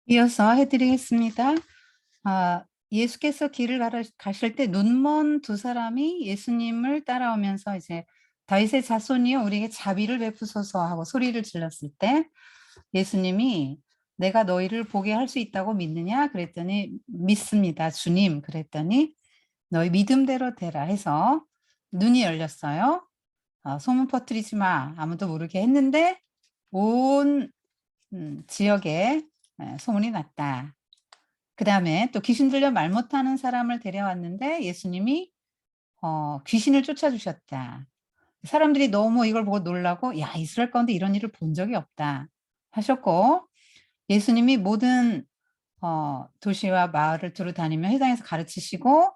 이어서 해드리겠습니다. 예수께서 길을 가실 때 눈먼 두 사람이 예수님을 따라오면서 이제 다윗의 자손이여 우리에게 자비를 베푸소서 하고 소리를 질렀을 때 예수님이 내가 너희를 보게 할 수 있다고 믿느냐 그랬더니 믿습니다 주님 그랬더니 너희 믿음대로 되라 해서 눈이 열렸어요. 소문 퍼뜨리지 마 아무도 모르게 했는데 온 지역에 소문이 났다. 그 다음에 또 귀신 들려 말 못하는 사람을 데려왔는데 예수님이 귀신을 쫓아주셨다. 사람들이 너무 이걸 보고 놀라고 야 이스라엘 가운데 이런 일을 본 적이 없다 하셨고 예수님이 모든 도시와 마을을 두루 다니며 회당에서 가르치시고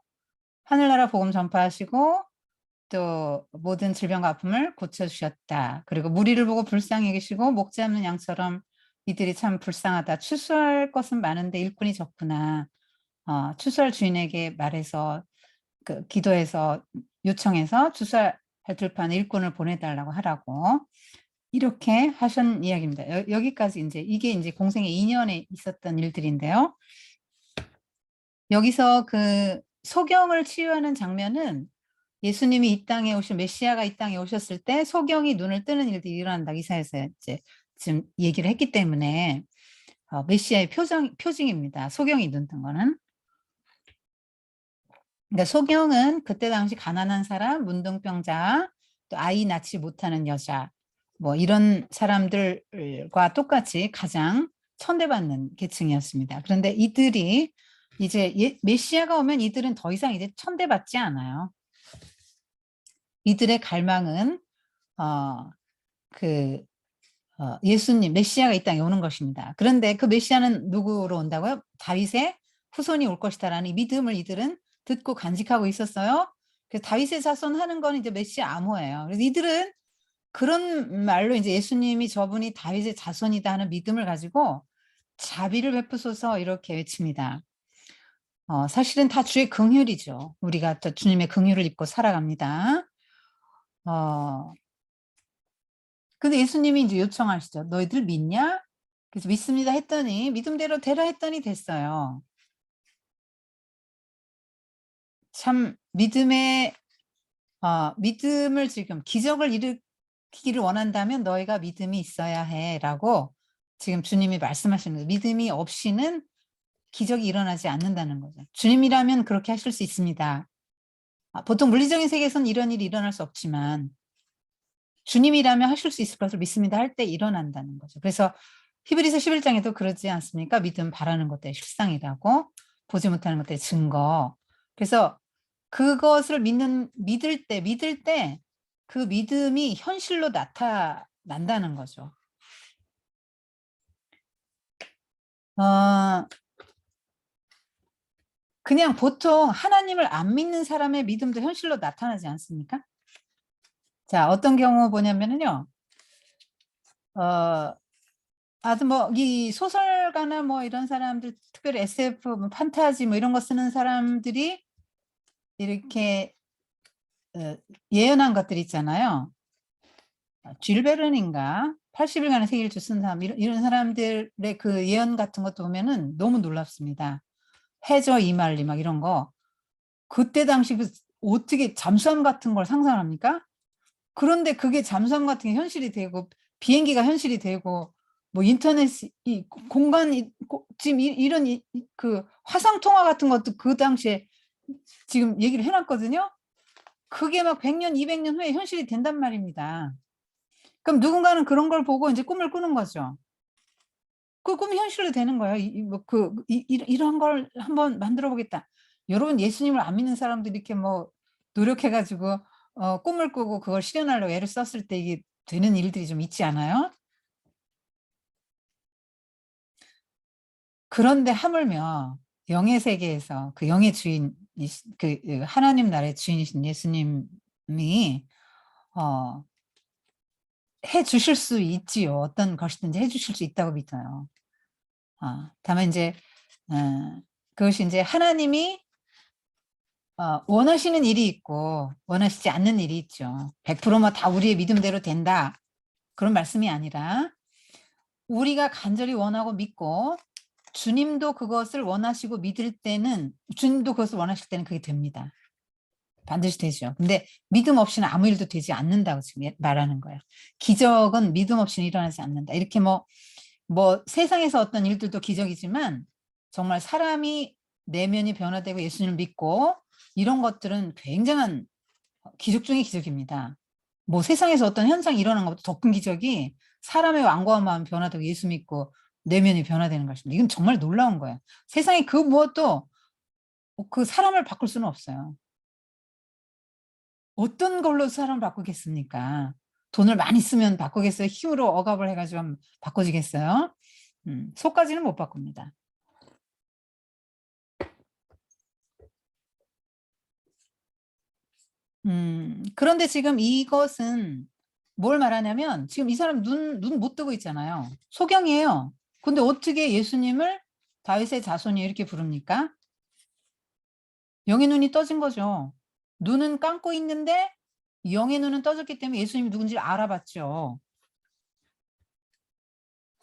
하늘나라 복음 전파하시고 또 모든 질병과 아픔을 고쳐주셨다. 그리고 무리를 보고 불쌍히 여기시고 목자 없는 양처럼 이들이 참 불쌍하다. 추수할 것은 많은데 일꾼이 적구나. 추수할 주인에게 말해서 기도해서 요청해서 추수할 들판 일꾼을 보내달라고 하라고 이렇게 하신 이야기입니다. 여기까지 이게 이제 공생의 2년에 있었던 일들인데요. 여기서 그 소경을 치유하는 장면은 예수님이 이 땅에 메시아가 이 땅에 오셨을 때 소경이 눈을 뜨는 일들이 일어난다. 이사야서 이제 지금 얘기를 했기 때문에 메시아의 표징입니다. 소경이 눈 뜬 거는. 그러니까 소경은 그때 당시 가난한 사람, 문둥병자, 또 아이 낳지 못하는 여자, 뭐 이런 사람들과 똑같이 가장 천대받는 계층이었습니다. 그런데 이들이 이제 메시아가 오면 이들은 더 이상 이제 천대받지 않아요. 이들의 갈망은 예수님, 메시아가 이 땅에 오는 것입니다. 그런데 그 메시아는 누구로 온다고요? 다윗의 후손이 올 것이다라는 믿음을 이들은 듣고 간직하고 있었어요. 그래서 다윗의 자손 하는 건 이제 메시아 암호예요. 그래서 이들은 그런 말로 이제 예수님이 저분이 다윗의 자손이다 하는 믿음을 가지고 자비를 베푸소서 이렇게 외칩니다. 사실은 다 주의 긍휼이죠. 우리가 또 주님의 긍휼을 입고 살아갑니다. 근데 예수님이 이제 요청하시죠. 너희들 믿냐? 그래서 믿습니다 했더니 믿음대로 되라 했더니 됐어요. 참 믿음을 지금 기적을 일으키기를 원한다면 너희가 믿음이 있어야 해라고 지금 주님이 말씀하시는 거예요. 믿음이 없이는 기적이 일어나지 않는다는 거죠. 주님이라면 그렇게 하실 수 있습니다. 보통 물리적인 세계에서는 이런 일이 일어날 수 없지만 주님이라면 하실 수 있을 것을 믿습니다 할 때 일어난다는 거죠. 그래서 히브리서 11장에도 그러지 않습니까? 믿음 바라는 것들의 실상이라고 보지 못하는 것들의 증거. 그래서 그것을 믿을 때 그 믿음이 현실로 나타난다는 거죠. 그냥 보통 하나님을 안 믿는 사람의 믿음도 현실로 나타나지 않습니까? 자, 어떤 경우 보냐면은요. 아주 뭐 이 소설가나 뭐 이런 사람들 특별히 SF 뭐 판타지 뭐 이런 거 쓰는 사람들이 이렇게 예언한 것들 있잖아요. 줄 베른인가 80일간의 세계일주 쓴 사람 이런 사람들의 그 예언 같은 것도 보면은 너무 놀랍습니다. 해저 이말리 막 이런 거. 그때 당시 어떻게 잠수함 같은 걸 상상합니까? 그런데 그게 잠수함 같은 게 현실이 되고 비행기가 현실이 되고 뭐 인터넷이 공간이 지금 이런 그 화상 통화 같은 것도 그 당시에 지금 얘기를 해놨거든요. 그게 막 100년, 200년 후에 현실이 된단 말입니다. 그럼 누군가는 그런 걸 보고 이제 꿈을 꾸는 거죠. 그 꿈이 현실로 되는 거예요. 이런 걸 한번 만들어 보겠다. 여러분 예수님을 안 믿는 사람들이 이렇게 뭐 노력해 가지고 꿈을 꾸고 그걸 실현하려고 애를 썼을 때 이게 되는 일들이 좀 있지 않아요? 그런데 하물며 영의 세계에서 그 영의 주인 하나님 나라의 주인이신 예수님이 해 주실 수 있지요. 어떤 것이든지 해 주실 수 있다고 믿어요. 다만 인제 그것이 인제 하나님이 원하시는 일이 있고 원하시지 않는 일이 있죠. 100% 뭐 다 우리의 믿음대로 된다. 그런 말씀이 아니라 우리가 간절히 원하고 믿고 주님도 그것을 원하시고 믿을 때는, 주님도 그것을 원하실 때는 그게 됩니다. 반드시 되죠. 근데 믿음 없이는 아무 일도 되지 않는다고 지금 말하는 거예요. 기적은 믿음 없이는 일어나지 않는다. 이렇게 뭐 세상에서 어떤 일들도 기적이지만 정말 사람이 내면이 변화되고 예수님을 믿고 이런 것들은 굉장한 기적 중의 기적입니다. 뭐 세상에서 어떤 현상이 일어나는 것보다 더 큰 기적이 사람의 완고한 마음 변화되고 예수 믿고 내면이 변화되는 것입니다. 이건 정말 놀라운 거예요. 세상에 그 무엇도 그 사람을 바꿀 수는 없어요. 어떤 걸로 사람을 바꾸겠습니까? 돈을 많이 쓰면 바꾸겠어요? 힘으로 억압을 해가지고 바꿔지겠어요? 속까지는 못 바꿉니다. 그런데 지금 이것은 뭘 말하냐면 지금 이 사람 눈 못 뜨고 있잖아요. 소경이에요. 근데 어떻게 예수님을 다윗의 자손이 이렇게 부릅니까? 영의 눈이 떠진 거죠. 눈은 감고 있는데 영의 눈은 떠졌기 때문에 예수님이 누군지를 알아봤죠.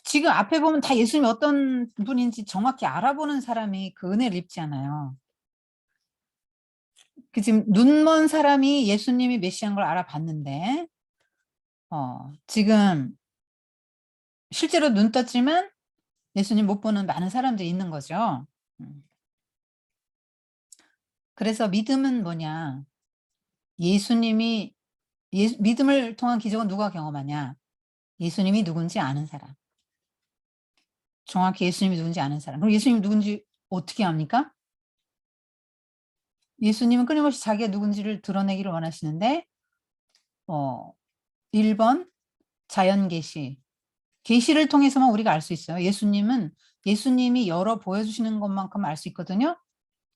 지금 앞에 보면 다 예수님이 어떤 분인지 정확히 알아보는 사람이 그 은혜를 입지 않아요. 그 지금 눈먼 사람이 예수님이 메시아인 걸 알아봤는데 지금 실제로 눈 떴지만 예수님 못 보는 많은 사람들이 있는 거죠. 그래서 믿음은 뭐냐? 예수님이 믿음을 통한 기적은 누가 경험하냐? 예수님이 누군지 아는 사람. 정확히 예수님이 누군지 아는 사람. 그럼 예수님이 누군지 어떻게 압니까? 예수님은 끊임없이 자기가 누군지를 드러내기를 원하시는데 1번 자연계시. 계시를 통해서만 우리가 알 수 있어요. 예수님이 열어 보여주시는 것만큼 알 수 있거든요.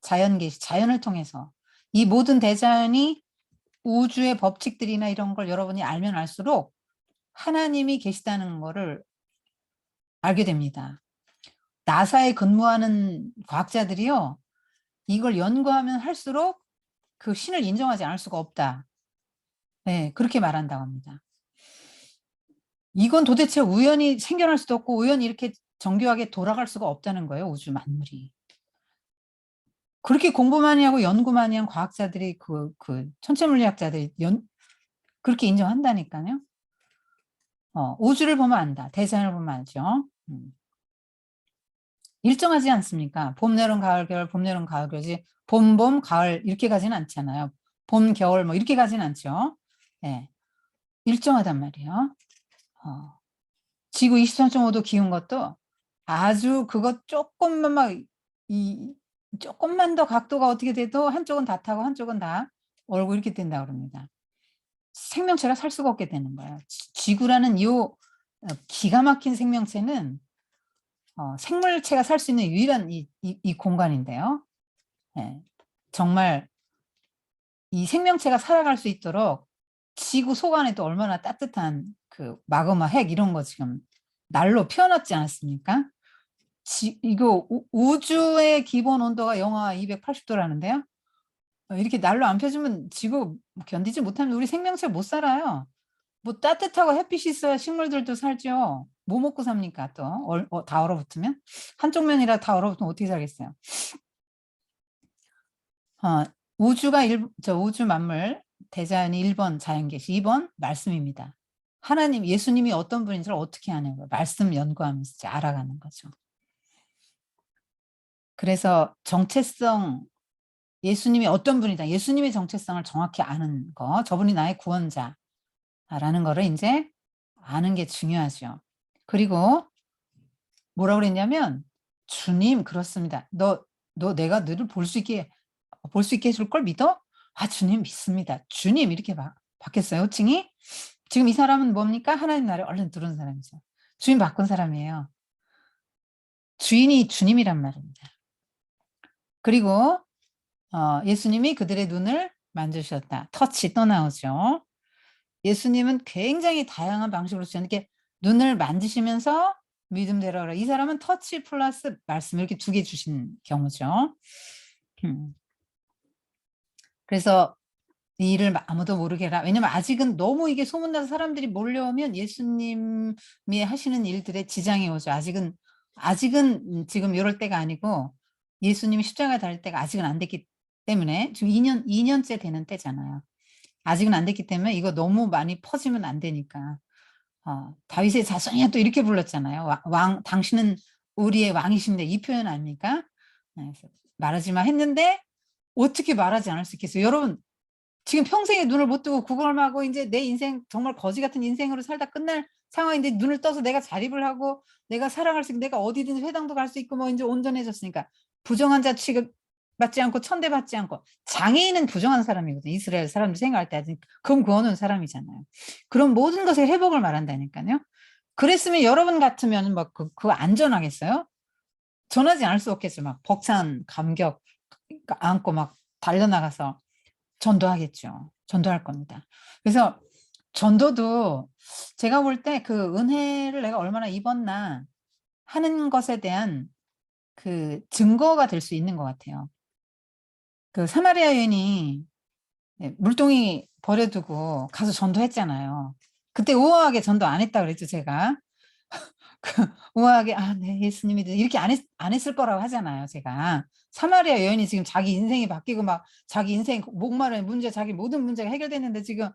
자연계시, 자연을 통해서. 이 모든 대자연이 우주의 법칙들이나 이런 걸 여러분이 알면 알수록 하나님이 계시다는 거를 알게 됩니다. 나사에 근무하는 과학자들이요. 이걸 연구하면 할수록 그 신을 인정하지 않을 수가 없다. 네, 그렇게 말한다고 합니다. 이건 도대체 우연히 생겨날 수도 없고 우연히 이렇게 정교하게 돌아갈 수가 없다는 거예요. 우주 만물이. 그렇게 공부 많이 하고 연구 많이 한 과학자들이 그 천체물리학자들이 그렇게 인정한다니까요. 우주를 보면 안다. 대자연을 보면 알죠. 일정하지 않습니까? 봄, 여름, 가을, 겨울, 봄, 여름, 가을, 겨울지 봄, 가을 이렇게 가지는 않잖아요. 봄, 겨울 뭐 이렇게 가지는 않죠. 네. 일정하단 말이에요. 지구 23.5도 기운 것도 아주 그것 조금만 조금만 더 각도가 어떻게 돼도 한쪽은 다 타고 한쪽은 다 얼고 이렇게 된다 그럽니다. 생명체가 살 수가 없게 되는 거예요. 지구라는 이 기가 막힌 생명체는 생물체가 살 수 있는 유일한 이 공간인데요. 네. 정말 이 생명체가 살아갈 수 있도록 지구 속 안에도 얼마나 따뜻한 그 마그마 핵 이런 거 지금 날로 피워놨지 않았습니까? 이거 우주의 기본 온도가 영하 280도라는데요. 이렇게 날로 안 펴주면 지구 견디지 못하면 우리 생명체 못 살아요. 뭐 따뜻하고 햇빛이 있어야 식물들도 살죠. 뭐 먹고 삽니까 또? 다 얼어붙으면? 한쪽 면이라 다 얼어붙으면 어떻게 살겠어요? 우주 만물 대자연이 1번 자연계시, 2번 말씀입니다. 하나님, 예수님이 어떤 분인지를 어떻게 아는 거예요? 말씀 연구하면서 알아가는 거죠. 그래서 정체성, 예수님이 어떤 분이다. 예수님의 정체성을 정확히 아는 거. 저분이 나의 구원자라는 거를 이제 아는 게 중요하죠. 그리고 뭐라고 그랬냐면 주님 그렇습니다. 너 내가 너를 볼 수 있게 해줄 걸 믿어? 아 주님 믿습니다. 주님 이렇게 바뀌었어요. 호칭이. 지금 이 사람은 뭡니까? 하나님 나라에 얼른 들어온 사람이죠. 주인 바꾼 사람이에요. 주인이 주님이란 말입니다. 그리고 예수님이 그들의 눈을 만지셨다. 터치 또 나오죠. 예수님은 굉장히 다양한 방식으로 이렇게 눈을 만지시면서 믿음대로 하라. 이 사람은 터치 플러스 말씀 이렇게 2개 주신 경우죠. 그래서 이 일을 아무도 모르게 해라. 왜냐면 아직은 너무 이게 소문나서 사람들이 몰려오면 예수님이 하시는 일들에 지장이 오죠. 아직은 아직은 지금 요럴 때가 아니고 예수님이 십자가에 달릴 때가 아직은 안 됐기 때문에 지금 2 년째 되는 때잖아요. 아직은 안 됐기 때문에 이거 너무 많이 퍼지면 안 되니까. 다윗의 자손이야 또 이렇게 불렀잖아요. 왕 당신은 우리의 왕이신데 이 표현 아닙니까? 네, 그래서 말하지 마 했는데 어떻게 말하지 않을 수 있겠어요. 여러분 지금 평생에 눈을 못 뜨고 구걸만 하고 이제 내 인생 정말 거지 같은 인생으로 살다 끝날 상황인데 눈을 떠서 내가 자립을 하고 내가 사랑할 수 있고 내가 어디든지 회당도 갈 수 있고 뭐 이제 온전해졌으니까 부정한 자 취급받지 않고 천대받지 않고 장애인은 부정한 사람이거든요. 이스라엘 사람들 생각할 때 아직 금 그어놓은 사람이잖아요. 그런 모든 것의 회복을 말한다니까요. 그랬으면 여러분 같으면 막 그거 안전하겠어요? 전하지 않을 수 없겠죠. 막 벅찬 감격 안고 막 달려나가서 전도하겠죠. 전도할 겁니다. 그래서 전도도 제가 볼 때 그 은혜를 내가 얼마나 입었나 하는 것에 대한 그 증거가 될 수 있는 것 같아요. 그 사마리아 여인이 물동이 버려두고 가서 전도했잖아요. 그때 우아하게 전도 안 했다 그랬죠, 제가. 우아하게 네, 예수님이 이렇게 안 했을 거라고 하잖아요, 제가. 사마리아 여인이 지금 자기 인생이 바뀌고 막 자기 인생 목마른 문제, 자기 모든 문제가 해결됐는데 지금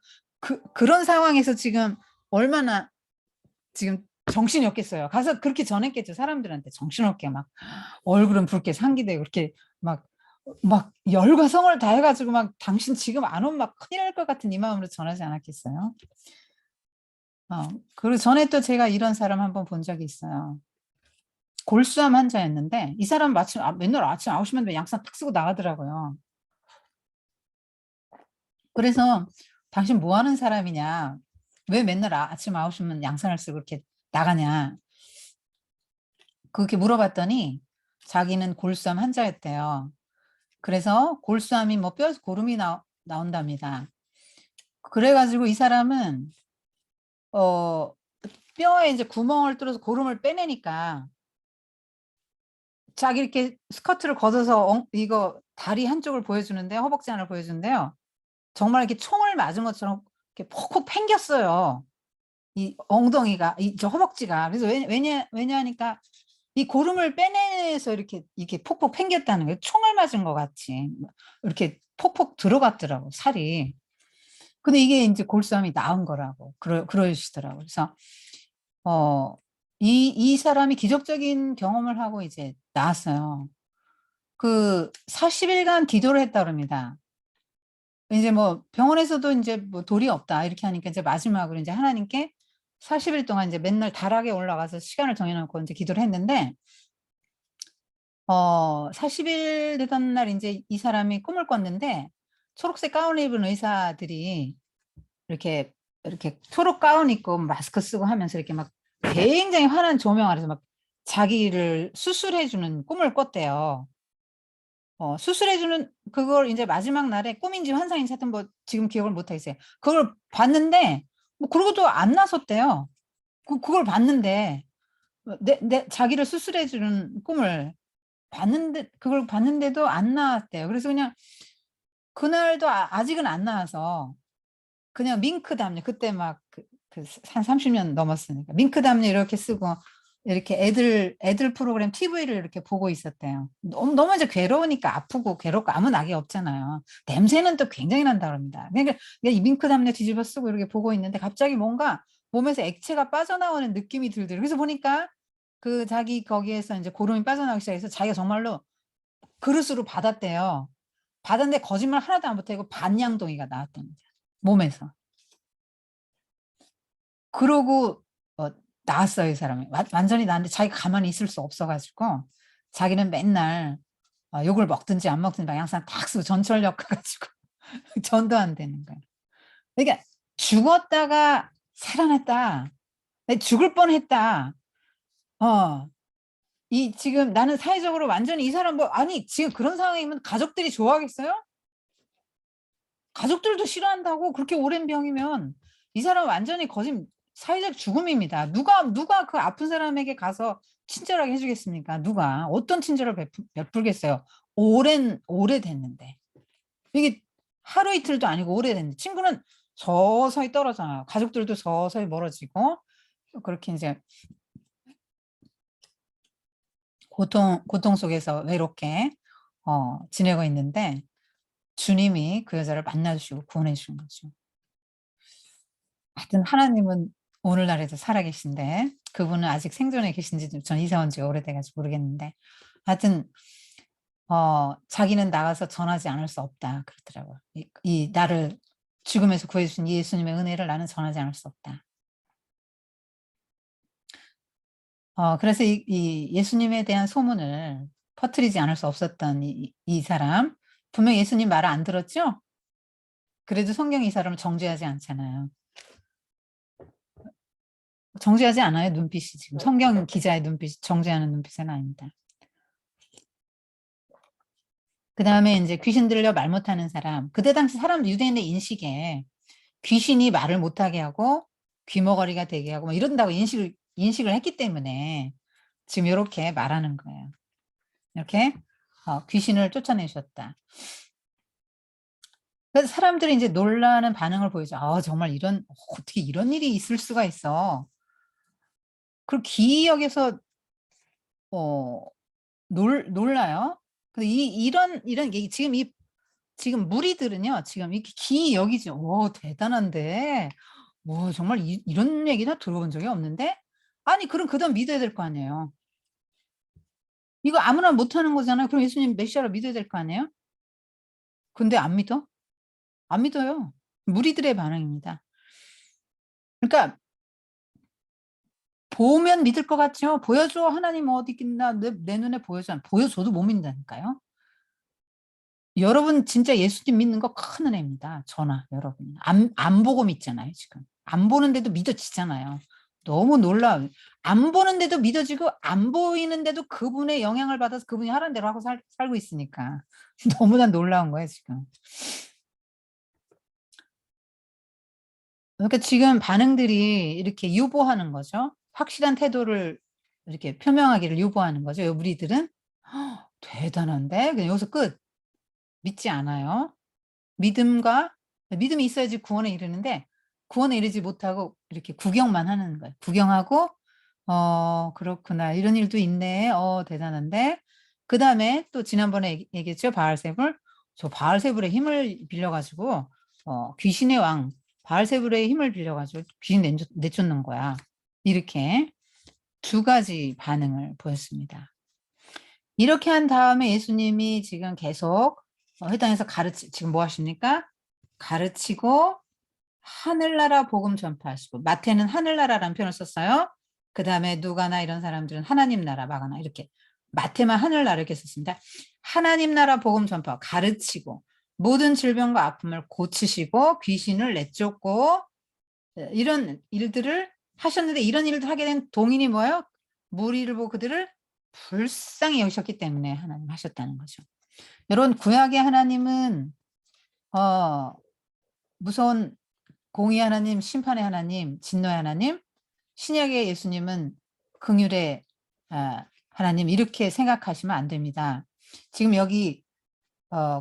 그런 상황에서 지금 얼마나 지금 정신이 없겠어요. 가서 그렇게 전했겠죠, 사람들한테. 정신없게 막 얼굴은 붉게 상기되고 그렇게 막 열과 성을 다해가지고 막 당신 지금 안 오면 막 큰일 날 것 같은 이 마음으로 전하지 않았겠어요? 그리고 전에 또 제가 이런 사람 한번 본 적이 있어요. 골수암 환자였는데 이 사람 마침 맨날 아침 9시만 되면 양산 탁 쓰고 나가더라고요. 그래서 당신 뭐 하는 사람이냐? 왜 맨날 아침 9시면 양산을 쓰고 이렇게 나가냐? 그렇게 물어봤더니 자기는 골수암 환자였대요. 그래서 골수암이 뭐 뼈에서 고름이 나온답니다. 그래가지고 이 사람은 뼈에 이제 구멍을 뚫어서 고름을 빼내니까 자기 이렇게 스커트를 걷어서 이거 다리 한쪽을 보여주는데 허벅지 하나를 보여주는데요. 정말 이렇게 총을 맞은 것처럼 이렇게 콕콕 팽겼어요. 이 엉덩이가 저 허벅지가. 그래서 왜냐하니까 이 고름을 빼내서 이렇게 폭폭 팽겼다는 거예요. 총을 맞은 것 같이 이렇게 폭폭 들어갔더라고, 살이. 근데 이게 이제 골수암이 나은 거라고 그러시더라고요. 그래서 이 사람이 기적적인 경험을 하고 이제 나왔어요. 그 40일간 기도를 했다 그럽니다. 이제 뭐 병원에서도 이제 뭐 돌이 없다 이렇게 하니까 이제 마지막으로 이제 하나님께 40일 동안 이제 맨날 다락에 올라가서 시간을 정해놓고 이제 기도를 했는데 40일 되던 날 이제 이 사람이 꿈을 꿨는데 초록색 가운을 입은 의사들이 이렇게 초록 가운 입고 마스크 쓰고 하면서 이렇게 막 굉장히 환한 조명 아래서 막 자기를 수술해주는 꿈을 꿨대요. 수술해주는 그걸 이제 마지막 날에 꿈인지 환상인지 하여튼 뭐 지금 기억을 못 하겠어요. 그걸 봤는데 뭐 그러고도 안 나섰대요. 그걸 봤는데 자기를 수술해주는 꿈을 봤는데 그걸 봤는데도 안 나왔대요. 그래서 그냥 그날도 아직은 안 나와서 그냥 밍크 담요 그때 막 한 30년 넘었으니까 밍크 담요 이렇게 쓰고 이렇게 애들 프로그램 TV를 이렇게 보고 있었대요. 너무 이제 괴로우니까 아프고 괴롭고 아무 낙이 없잖아요. 냄새는 또 굉장히 난다 그럽니다. 그러니까 이 밍크 담요 뒤집어 쓰고 이렇게 보고 있는데 갑자기 뭔가 몸에서 액체가 빠져나오는 느낌이 들더라고요. 그래서 보니까 자기 거기에서 이제 고름이 빠져나오기 시작해서 자기가 정말로 그릇으로 받았대요. 받았는데 거짓말 하나도 안 못하고 반양동이가 나왔답니다. 몸에서. 그러고 나왔어요, 이 사람이. 완전히 나왔는데 자기가 가만히 있을 수 없어가지고 자기는 맨날 욕을 먹든지 안 먹든지 막 양산 탁 쓰고 전철역 가가지고 전도 안 되는 거예요. 그러니까 죽었다가 살아났다. 죽을 뻔했다. 지금 나는 사회적으로 완전히 이 사람 아니 지금 그런 상황이면 가족들이 좋아하겠어요? 가족들도 싫어한다고 그렇게 오랜 병이면 이 사람 완전히 사회적 죽음입니다. 누가 그 아픈 사람에게 가서 친절하게 해주겠습니까? 누가 어떤 친절을 베풀겠어요? 오래됐는데 이게 하루 이틀도 아니고 오래됐는데 친구는 서서히 떨어져요. 가족들도 서서히 멀어지고 그렇게 이제 고통 속에서 외롭게 지내고 있는데 주님이 그 여자를 만나주시고 구원해 주신 거죠. 하여튼 하나님은 오늘날에도 살아계신데 그분은 아직 생존해 계신지 전 이사 온 지가 오래돼 가지고 모르겠는데 하여튼 자기는 나가서 전하지 않을 수 없다 그러더라고요. 이 나를 죽음에서 구해 주신 예수님의 은혜를 나는 전하지 않을 수 없다. 그래서 이 예수님에 대한 소문을 퍼뜨리지 않을 수 없었던 이 사람 분명히 예수님 말을 안 들었죠? 그래도 성경이 이 사람을 정죄하지 않잖아요. 정죄하지 않아요, 눈빛이 지금. 성경 기자의 눈빛이 정죄하는 눈빛은 아닙니다. 그다음에 인제 귀신 들려 말 못하는 사람. 그때 당시 사람 유대인의 인식에 귀신이 말을 못하게 하고 귀머거리가 되게 하고 뭐 이런다고 인식을 했기 때문에 지금 요렇게 말하는 거예요. 이렇게 귀신을 쫓아내셨다. 그래서 사람들이 인제 놀라는 반응을 보이죠. '아 정말 어떻게 이런 일이 있을 수가 있어.' 그리고 기이하게서 어 놀라요. 근데 이런 게 지금 무리들은요. 지금 이렇게 기이 여기죠. '오 대단한데. 정말 이런 얘기나 들어본 적이 없는데?' 아니 그럼 그다음 믿어야 될 거 아니에요. 이거 아무나 못하는 거잖아요. 그럼 예수님 메시아를 믿어야 될 거 아니에요? 근데 안 믿어? 안 믿어요. 무리들의 반응입니다. 그러니까 보면 믿을 것 같죠. "보여줘. 하나님 어디 있나 내 눈에 보여줘." 보여줘도 못 믿는다니까요. 여러분 진짜 예수님 믿는 거 큰 은혜입니다. 저나 여러분. 안 보고 믿잖아요 지금. 안 보는데도 믿어지잖아요. 너무 놀라워요. 안 보는데도 믿어지고 안 보이는데도 그분의 영향을 받아서 그분이 하라는 대로 하고 살고 있으니까. 너무나 놀라운 거예요 지금. 그러니까 지금 반응들이 이렇게 유보하는 거죠. 확실한 태도를 이렇게 표명하기를 유보하는 거죠. 요 무리들은. 대단한데? 그냥 여기서 끝. 믿지 않아요. 믿음이 있어야지 구원에 이르는데 구원에 이르지 못하고 이렇게 구경만 하는 거예요. 구경하고 '그렇구나. 이런 일도 있네. 대단한데.' 그다음에 또 지난번에 얘기했죠. 바알세불. 저 바알세불의 힘을 빌려 가지고 귀신의 왕 바알세불의 힘을 빌려 가지고 귀신 내쫓는 거야. 이렇게 두 가지 반응을 보였습니다. 이렇게 한 다음에 예수님이 지금 계속 회당에서 지금 뭐 하십니까? 가르치고 하늘나라 복음 전파하시고 마태는 하늘나라라는 표현을 썼어요. 그다음에 누가나 이런 사람들은 하나님 나라, 마가나 이렇게 마태만 하늘나라 이렇게 썼습니다. 하나님 나라 복음 전파 가르치고 모든 질병과 아픔을 고치시고 귀신을 내쫓고 이런 일들을 하셨는데 이런 일을 하게 된 동인이 뭐예요? 무리를 보고 그들을 불쌍히 여기셨기 때문에 하나님 하셨다는 거죠. 여러분 구약의 하나님은 어 무서운 공의 하나님, 심판의 하나님, 진노의 하나님, 신약의 예수님은 긍휼의 하나님 이렇게 생각하시면 안 됩니다. 지금 여기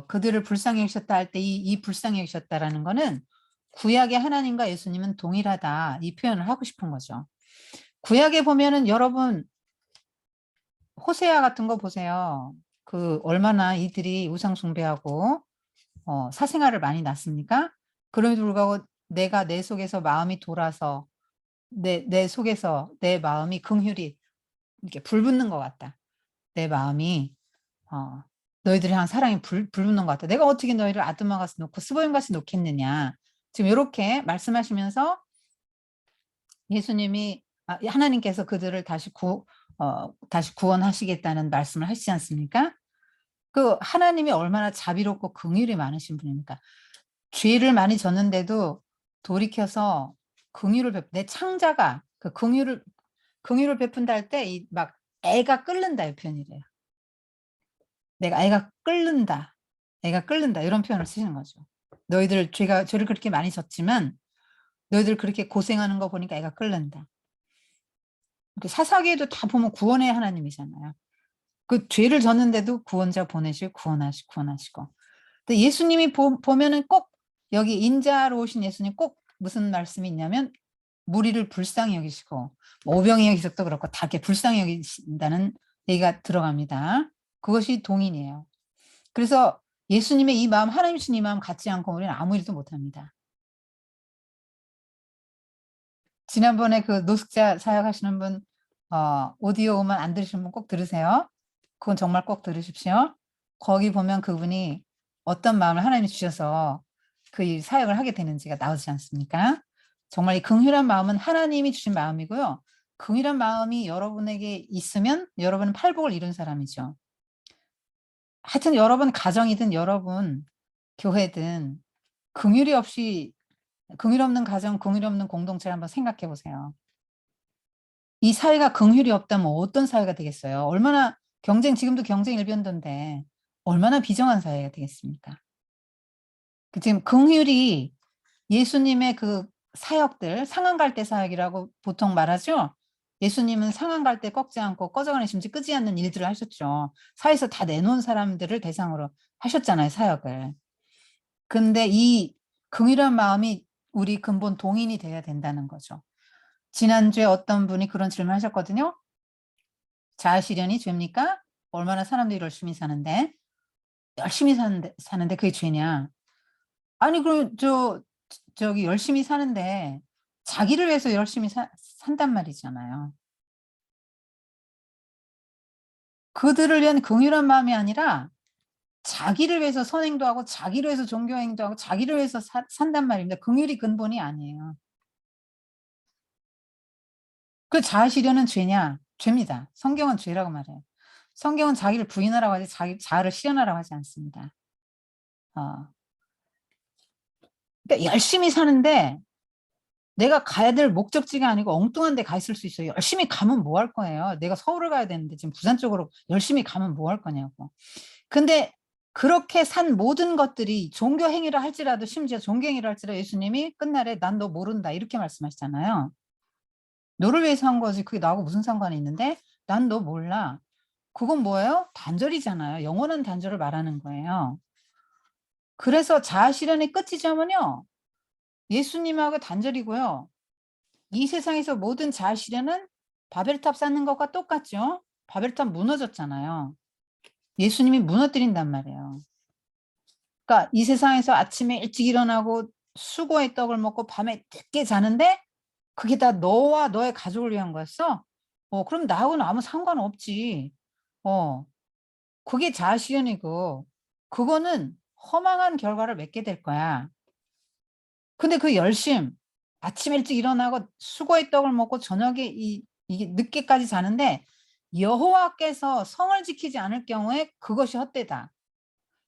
그들을 불쌍히 여기셨다 할 때 이 불쌍히 여기셨다라는 거는 구약의 하나님과 예수님은 동일하다 이 표현을 하고 싶은 거죠. 구약에 보면은 여러분 호세아 같은 거 보세요. 그 얼마나 이들이 우상 숭배하고 사생활을 많이 낳습니까? 그럼에도 불구하고 내가 내 속에서 마음이 돌아서 내 속에서 내 마음이 긍휼이 이렇게 불붙는 것 같다. 내 마음이 어 너희들을 향한 사랑이 불붙는 것 같다. 내가 어떻게 너희를 아드마같이 놓고 스보임같이 놓겠느냐. 지금 요렇게 말씀하시면서 예수님이 하나님께서 그들을 다시 구원하시겠다는 말씀을 하시지 않습니까? 그 하나님이 얼마나 자비롭고 긍휼이 많으신 분입니까? 죄를 많이 졌는데도 돌이켜서 긍휼을 내 창자가 그 긍휼을 베푼다 할 때 이 막 애가 끓는다 이 표현이래요. 내가 애가 끓는다. 애가 끓는다 이런 표현을 쓰시는 거죠. 너희들 죄를 그렇게 많이 졌지만 너희들 그렇게 고생하는 거 보니까 애가 끓는다. 그 사사기에도 다 보면 구원의 하나님이잖아요. 그 죄를 졌는데도 구원자 보내시고 구원하시고. 근데 예수님이 보면은 꼭 여기 인자로 오신 예수님 꼭 무슨 말씀이 있냐면 무리를 불쌍히 여기시고 오병이어 기적도 그렇고 다 이렇게 불쌍히 여기신다는 얘기가 들어갑니다. 그것이 동인이에요. 그래서 예수님의 이 마음, 하나님 주신 이 마음 갖지 않고 우리는 아무 일도 못합니다. 지난번에 그 노숙자 사역하시는 분 오디오만 안 들으신 분 꼭 들으세요. 그건 정말 꼭 들으십시오. 거기 보면 그분이 어떤 마음을 하나님이 주셔서 그 사역을 하게 되는지가 나오지 않습니까? 정말 이 긍휼한 마음은 하나님이 주신 마음이고요. 긍휼한 마음이 여러분에게 있으면 여러분은 팔복을 이룬 사람이죠. 하여튼 여러분 가정이든 여러분 교회든 긍휼이 없이 긍휼 없는 가정, 긍휼 없는 공동체를 한번 생각해 보세요. 이 사회가 긍휼이 없다면 어떤 사회가 되겠어요? 얼마나 지금도 경쟁 일변도인데 얼마나 비정한 사회가 되겠습니까? 지금 긍휼이 예수님의 그 사역들, 상한 갈대 사역이라고 보통 말하죠. 예수님은 상한 갈대 꺾지 않고 꺼져가는 심지 끄지 않는 일들을 하셨죠. 사회에서 다 내놓은 사람들을 대상으로 하셨잖아요, 사역을. 근데 이 긍휼한 마음이 우리 근본 동인이 돼야 된다는 거죠. 지난주에 어떤 분이 그런 질문을 하셨거든요. 자아실현이 죄입니까? 얼마나 사람들이 열심히 사는데 사는데 그게 죄냐? 아니 그럼 저기 열심히 사는데 자기를 위해서 열심히 산단 말이잖아요. 그들을 위한 긍휼한 마음이 아니라 자기를 위해서 선행도 하고 자기를 위해서 종교행도 하고 자기를 위해서 산단 말입니다. 긍휼이 근본이 아니에요. 그 자아실현은 죄냐? 죄입니다. 성경은 죄라고 말해요. 성경은 자기를 부인하라고 하지 자아를 실현하라고 하지 않습니다. 그러니까 열심히 사는데 내가 가야 될 목적지가 아니고 엉뚱한 데 가 있을 수 있어요. 열심히 가면 뭐 할 거예요? 내가 서울을 가야 되는데 지금 부산 쪽으로 열심히 가면 뭐 할 거냐고. 근데 그렇게 산 모든 것들이 종교 행위를 할지라도 심지어 종교 행위를 할지라도 예수님이 끝날에 난 너 모른다 이렇게 말씀하시잖아요. 너를 위해서 한 거지 그게 나하고 무슨 상관이 있는데 난 너 몰라. 그건 뭐예요? 단절이잖아요. 영원한 단절을 말하는 거예요. 그래서 자아 실현의 끝이자면요. 예수님하고 단절이고요. 이 세상에서 모든 자아 실현은 바벨탑 쌓는 것과 똑같죠. 바벨탑 무너졌잖아요. 예수님이 무너뜨린단 말이에요. 그러니까 이 세상에서 아침에 일찍 일어나고 수고의 떡을 먹고 밤에 늦게 자는데 그게 다 너와 너의 가족을 위한 거였어? 그럼 나하고는 아무 상관없지. 그게 자아 실현이고 그거는 허망한 결과를 맺게 될 거야. 근데 그 열심, 아침 일찍 일어나고 수고의 떡을 먹고 저녁에 이게 늦게까지 자는데 여호와께서 성을 지키지 않을 경우에 그것이 헛되다.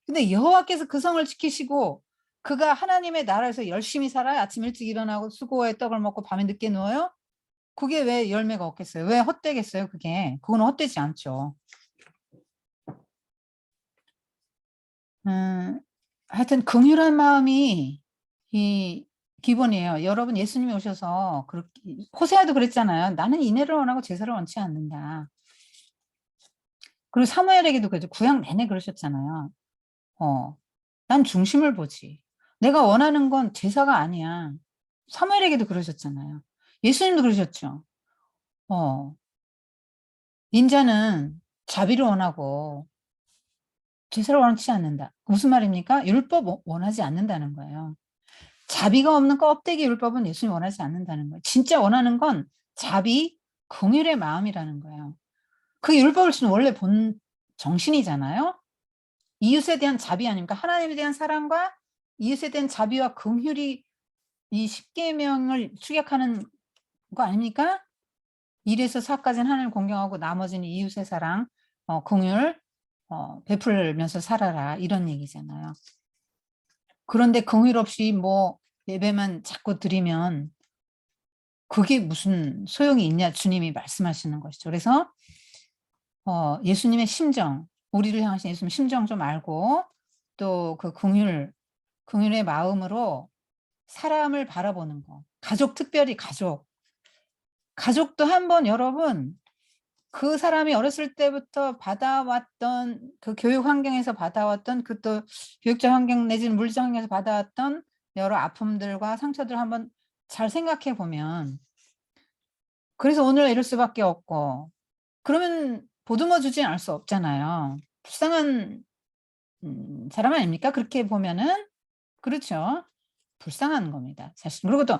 근데 여호와께서 그 성을 지키시고 그가 하나님의 나라에서 열심히 살아요. 아침 일찍 일어나고 수고의 떡을 먹고 밤에 늦게 누워요. 그게 왜 열매가 없겠어요? 왜 헛되겠어요? 그거는 헛되지 않죠. 하여튼 긍휼한 마음이 이 기본이에요. 여러분 예수님이 오셔서 그렇게 호세아도 그랬잖아요. 나는 인애를 원하고 제사를 원치 않는다. 그리고 사무엘에게도 그랬죠. 구약 내내 그러셨잖아요. 난 중심을 보지. 내가 원하는 건 제사가 아니야. 사무엘에게도 그러셨잖아요. 예수님도 그러셨죠. 인자는 자비를 원하고 제사를 원치 않는다. 무슨 말입니까? 율법 원하지 않는다는 거예요. 자비가 없는 껍데기 율법은 예수님 원하지 않는다는 거예요. 진짜 원하는 건 자비, 긍휼의 마음이라는 거예요. 그 율법을 주는 원래 본 정신이잖아요. 이웃에 대한 자비 아닙니까? 하나님에 대한 사랑과 이웃에 대한 자비와 긍휼이 이 십계명을 축약하는 거 아닙니까? 1에서 4까지는 하나님을 공경하고 나머지는 이웃의 사랑, 긍휼 베풀면서 살아라 이런 얘기잖아요. 그런데 긍휼 없이 뭐 예배만 자꾸 드리면 그게 무슨 소용이 있냐 주님이 말씀하시는 것이죠. 그래서 예수님의 심정, 우리를 향하신 예수님의 심정 좀 알고 또 그 긍휼의 마음으로 사람을 바라보는 거. 가족 특별히 가족도 한번 여러분 그 사람이 어렸을 때부터 받아왔던 그 교육 환경에서 받아왔던 그 또 교육적 환경 내지는 물리적 환경에서 받아왔던 여러 아픔들과 상처들을 한번 잘 생각해 보면 그래서 오늘 이럴 수밖에 없고 그러면 보듬어 주지 않을 수 없잖아요. 불쌍한 사람 아닙니까? 그렇게 보면은. 그렇죠. 불쌍한 겁니다, 사실. 그리고 또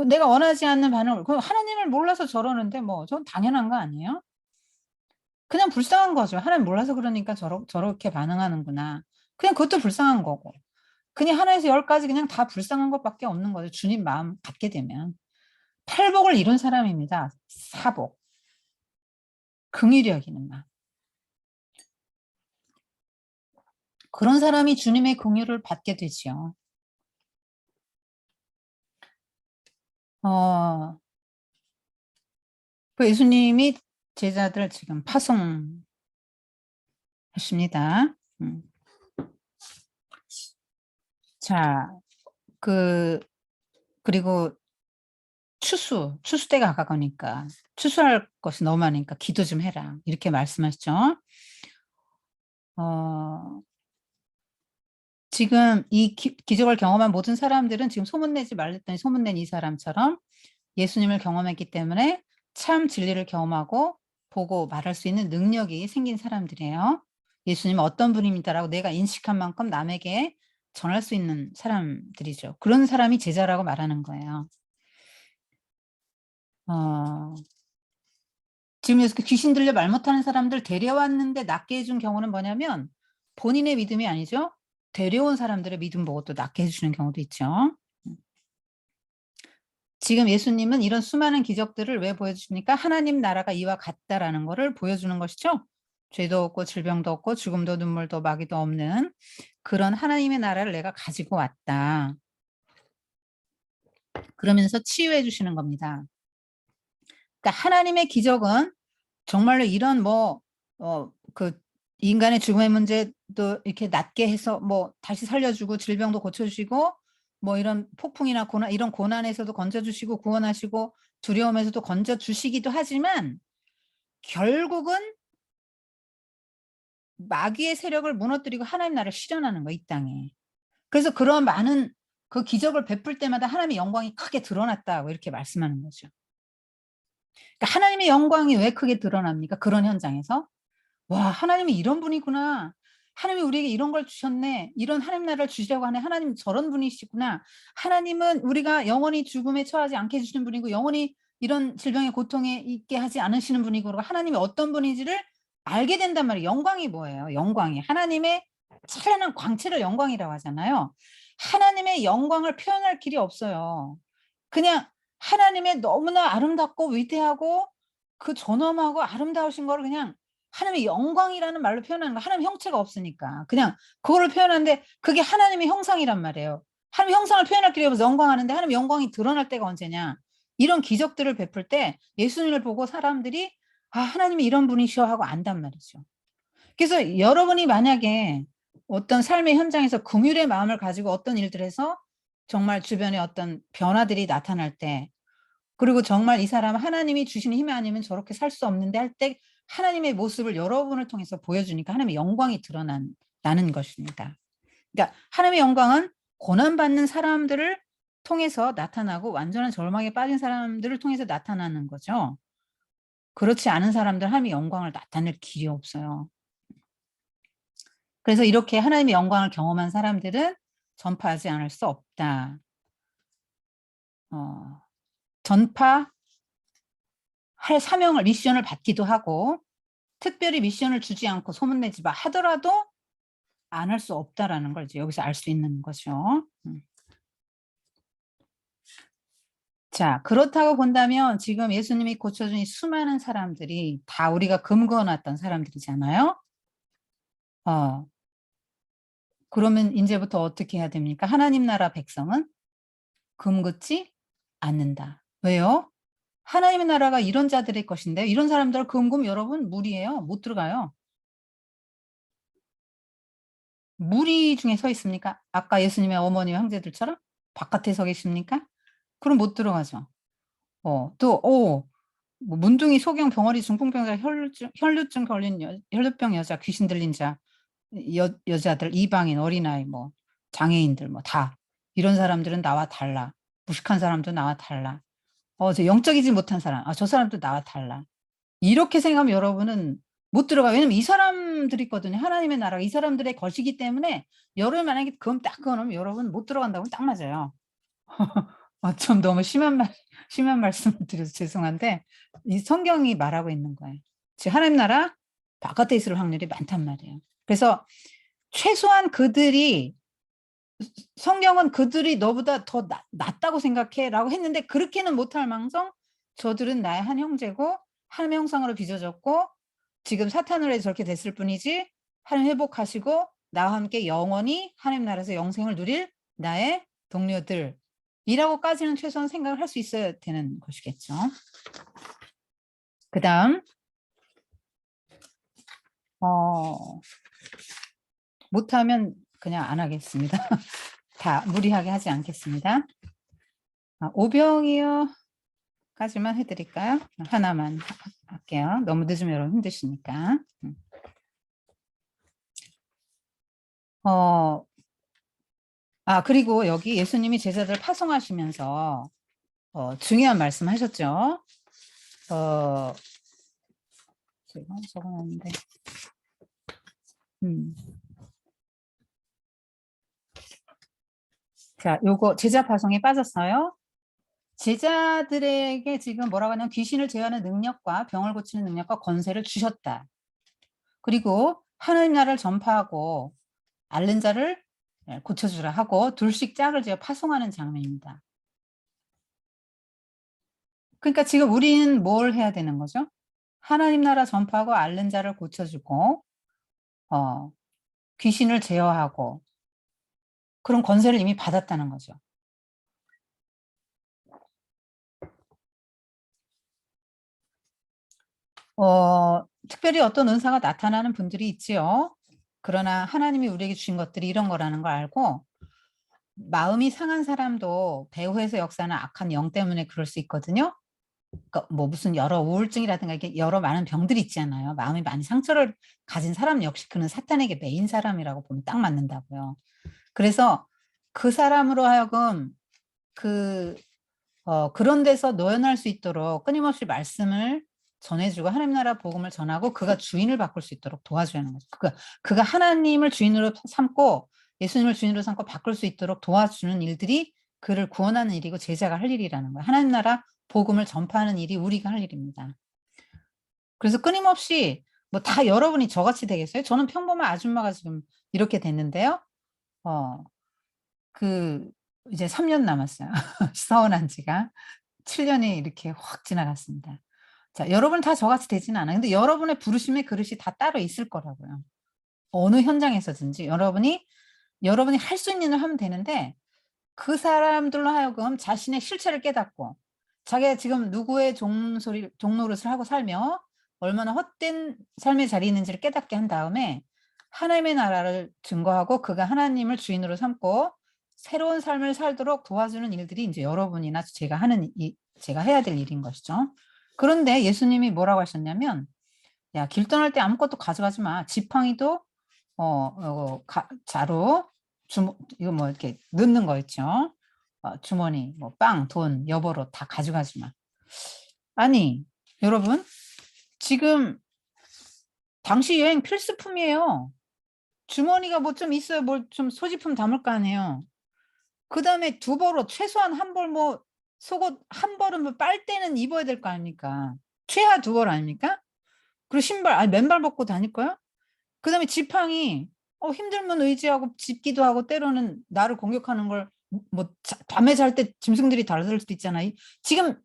내가 원하지 않는 반응을, 그 하나님을 몰라서 저러는데 뭐 전 당연한 거 아니에요? 그냥 불쌍한 거죠. 하나님 몰라서 그러니까 저렇게 반응하는구나. 그냥 그것도 불쌍한 거고. 그냥 하나에서 10까지 그냥 다 불쌍한 것밖에 없는 거죠. 주님 마음 갖게 되면. 팔복을 이룬 사람입니다. 사복. 긍휼히 여기는 마음. 그런 사람이 주님의 긍휼을 받게 되지요. 그 예수님이 제자들 지금 파송하십니다. 자, 그리고 추수 때가 가까우니까 추수할 것이 너무 많으니까 기도 좀 해라. 이렇게 말씀하시죠. 지금 이 기적을 경험한 모든 사람들은 지금 소문내지 말랬더니 소문낸 이 사람처럼 예수님을 경험했기 때문에 참 진리를 경험하고 보고 말할 수 있는 능력이 생긴 사람들이에요. 예수님은 어떤 분입니다라고 내가 인식한 만큼 남에게 전할 수 있는 사람들이죠. 그런 사람이 제자라고 말하는 거예요. 지금 여기서 귀신 들려 말 못하는 사람들 데려왔는데 낫게 해준 경우는 뭐냐면 본인의 믿음이 아니죠. 데려온 사람들의 믿음 보고 또 낫게 해주시는 경우도 있죠. 지금 예수님은 이런 수많은 기적들을 왜 보여주십니까? 하나님 나라가 이와 같다라는 거를 보여주는 것이죠. 죄도 없고 질병도 없고 죽음도 눈물도 마귀도 없는 그런 하나님의 나라를 내가 가지고 왔다. 그러면서 치유해 주시는 겁니다. 그러니까 하나님의 기적은 정말로 이런 인간의 죽음의 문제도 이렇게 낫게 해서 다시 살려주고 질병도 고쳐주시고 이런 폭풍이나 고난, 이런 고난에서도 건져주시고 구원하시고 두려움에서도 건져주시기도 하지만 결국은 마귀의 세력을 무너뜨리고 하나님 나라를 실현하는 거야, 이 땅에. 그래서 그런 많은 그 기적을 베풀 때마다 하나님의 영광이 크게 드러났다고 이렇게 말씀하는 거죠. 그러니까 하나님의 영광이 왜 크게 드러납니까? 그런 현장에서. 와, 하나님이 이런 분이구나. 하나님이 우리에게 이런 걸 주셨네. 이런 하나님 나라를 주시려고 하네. 하나님 저런 분이시구나. 하나님은 우리가 영원히 죽음에 처하지 않게 해주시는 분이고 영원히 이런 질병의 고통에 있게 하지 않으시는 분이고 하나님이 어떤 분인지를 알게 된단 말이에요. 영광이 뭐예요? 영광이. 하나님의 찬란한 광채를 영광이라고 하잖아요. 하나님의 영광을 표현할 길이 없어요. 그냥 하나님의 너무나 아름답고 위대하고 그 존엄하고 아름다우신 거를 그냥 하나님의 영광이라는 말로 표현하는 거. 하나님의 형체가 없으니까 그냥 그거를 표현하는데 그게 하나님의 형상이란 말이에요. 하나님의 형상을 표현할 길이 없어서 영광하는데 하나님의 영광이 드러날 때가 언제냐. 이런 기적들을 베풀 때 예수님을 보고 사람들이 아, 하나님이 이런 분이셔 하고 안단 말이죠. 그래서 여러분이 만약에 어떤 삶의 현장에서 긍휼의 마음을 가지고 어떤 일들에서 정말 주변에 어떤 변화들이 나타날 때 그리고 정말 이 사람은 하나님이 주시는 힘이 아니면 저렇게 살 수 없는데 할 때 하나님의 모습을 여러분을 통해서 보여주니까 하나님의 영광이 드러나는 것입니다. 그러니까 하나님의 영광은 고난받는 사람들을 통해서 나타나고 완전한 절망에 빠진 사람들을 통해서 나타나는 거죠. 그렇지 않은 사람들 하나님의 영광을 나타낼 길이 없어요. 그래서 이렇게 하나님의 영광을 경험한 사람들은 전파하지 않을 수 없다. 전파할 사명을 미션을 받기도 하고 특별히 미션을 주지 않고 소문내지 마 하더라도 안 할 수 없다라는 걸 이제 여기서 알 수 있는 거죠. 자, 그렇다고 본다면 지금 예수님이 고쳐준 이 수많은 사람들이 다 우리가 금거놨던 사람들이잖아요. 그러면 이제부터 어떻게 해야 됩니까? 하나님 나라 백성은 금긋지 않는다. 왜요? 하나님의 나라가 이런 자들의 것인데 이런 사람들 금금 여러분 무리예요. 못 들어가요. 무리 중에 서 있습니까? 아까 예수님의 어머니와 형제들처럼 바깥에 서 계십니까? 그럼 못 들어가죠. 문둥이, 소경, 병아리, 중풍병자, 혈루증 걸린 혈루병 여자, 귀신 들린 자, 여자들, 이방인, 어린아이, 장애인들, 다. 이런 사람들은 나와 달라. 무식한 사람도 나와 달라. 저 영적이지 못한 사람, 저 사람도 나와 달라. 이렇게 생각하면 여러분은 못 들어가. 왜냐면 이 사람들이 있거든요. 하나님의 나라가 이 사람들의 것이기 때문에 여러분 만약에 그럼 딱 그거는 여러분 못 들어간다고 딱 맞아요. 좀 너무 심한 말씀을 드려서 죄송한데 이 성경이 말하고 있는 거예요. 즉 하나님 나라 바깥에 있을 확률이 많단 말이에요. 그래서 최소한 그들이 성경은 그들이 너보다 더 낫다고 생각해 라고 했는데 그렇게는 못할 망정 저들은 나의 한 형제고 하나님의 형상으로 빚어졌고 지금 사탄으로 해서 저렇게 됐을 뿐이지 하나님 회복하시고 나와 함께 영원히 하나님 나라에서 영생을 누릴 나의 동료들이라고까지는 최소한 생각을 할 수 있어야 되는 것이겠죠. 그 다음 못하면 그냥 안 하겠습니다. 다 무리하게 하지 않겠습니다. 오병이요 까지만 해드릴까요? 하나만 할게요. 너무 늦으면 여러분 힘드시니까. 그리고 여기 예수님이 제자들 파송하시면서 중요한 말씀 하셨죠. 제가 적어놨는데 자, 요거 제자 파송에 빠졌어요. 제자들에게 지금 뭐라고 하냐면 귀신을 제어하는 능력과 병을 고치는 능력과 권세를 주셨다. 그리고 하나님 나라를 전파하고 앓는 자를 고쳐주라 하고 둘씩 짝을 지어 파송하는 장면입니다. 그러니까 지금 우리는 뭘 해야 되는 거죠? 하나님 나라 전파하고 앓는 자를 고쳐주고 귀신을 제어하고 그런 권세를 이미 받았다는 거죠. 특별히 어떤 은사가 나타나는 분들이 있지요. 그러나 하나님이 우리에게 주신 것들이 이런 거라는 걸 알고 마음이 상한 사람도 배후에서 역사하는 악한 영 때문에 그럴 수 있거든요. 그러니까 뭐 무슨 여러 우울증이라든가 이렇게 여러 많은 병들이 있잖아요. 마음이 많이 상처를 가진 사람 역시 그는 사탄에게 매인 사람이라고 보면 딱 맞는다고요. 그래서 그 사람으로 하여금 그런 데서 노연할 수 있도록 끊임없이 말씀을 전해주고 하나님 나라 복음을 전하고 그가 주인을 바꿀 수 있도록 도와주는 거죠. 그가 하나님을 주인으로 삼고 예수님을 주인으로 삼고 바꿀 수 있도록 도와주는 일들이 그를 구원하는 일이고 제자가 할 일이라는 거예요. 하나님 나라 복음을 전파하는 일이 우리가 할 일입니다. 그래서 끊임없이 뭐 다 여러분이 저같이 되겠어요? 저는 평범한 아줌마가 지금 이렇게 됐는데요. 이제 3년 남았어요. 서원한 지가 7년이 이렇게 확 지나갔습니다. 자, 여러분 다 저같이 되지는 않아요. 근데 여러분의 부르심의 그릇이 다 따로 있을 거라고요. 어느 현장에서든지 여러분이 할 수 있는 일을 하면 되는데 그 사람들로 하여금 자신의 실체를 깨닫고 자기가 지금 누구의 종노릇을 하고 살며 얼마나 헛된 삶의 자리에 있는지를 깨닫게 한 다음에 하나님의 나라를 증거하고 그가 하나님을 주인으로 삼고 새로운 삶을 살도록 도와주는 일들이 이제 여러분이나 제가 해야 될 일인 것이죠. 그런데 예수님이 뭐라고 하셨냐면 야, 길 떠날 때 아무것도 가져가지 마. 지팡이도 자루 이거 뭐 이렇게 넣는 거 있죠. 주머니, 뭐 빵, 돈, 여보로 다 가져가지 마. 아니, 여러분, 지금 당시 여행 필수품이에요. 주머니가 뭐 좀 있어야 뭘 좀 소지품 담을 거 아니에요. 그 다음에 두 벌옷, 최소한 한 벌 뭐 속옷 한 벌은 뭐 빨대는 입어야 될 거 아닙니까? 최하 두 벌 아닙니까? 그리고 신발, 맨발 벗고 다닐 거야? 그 다음에 지팡이, 힘들면 의지하고 짚기도 하고 때로는 나를 공격하는 걸 뭐 밤에 잘 때 짐승들이 다를 수도 있잖아요. 지금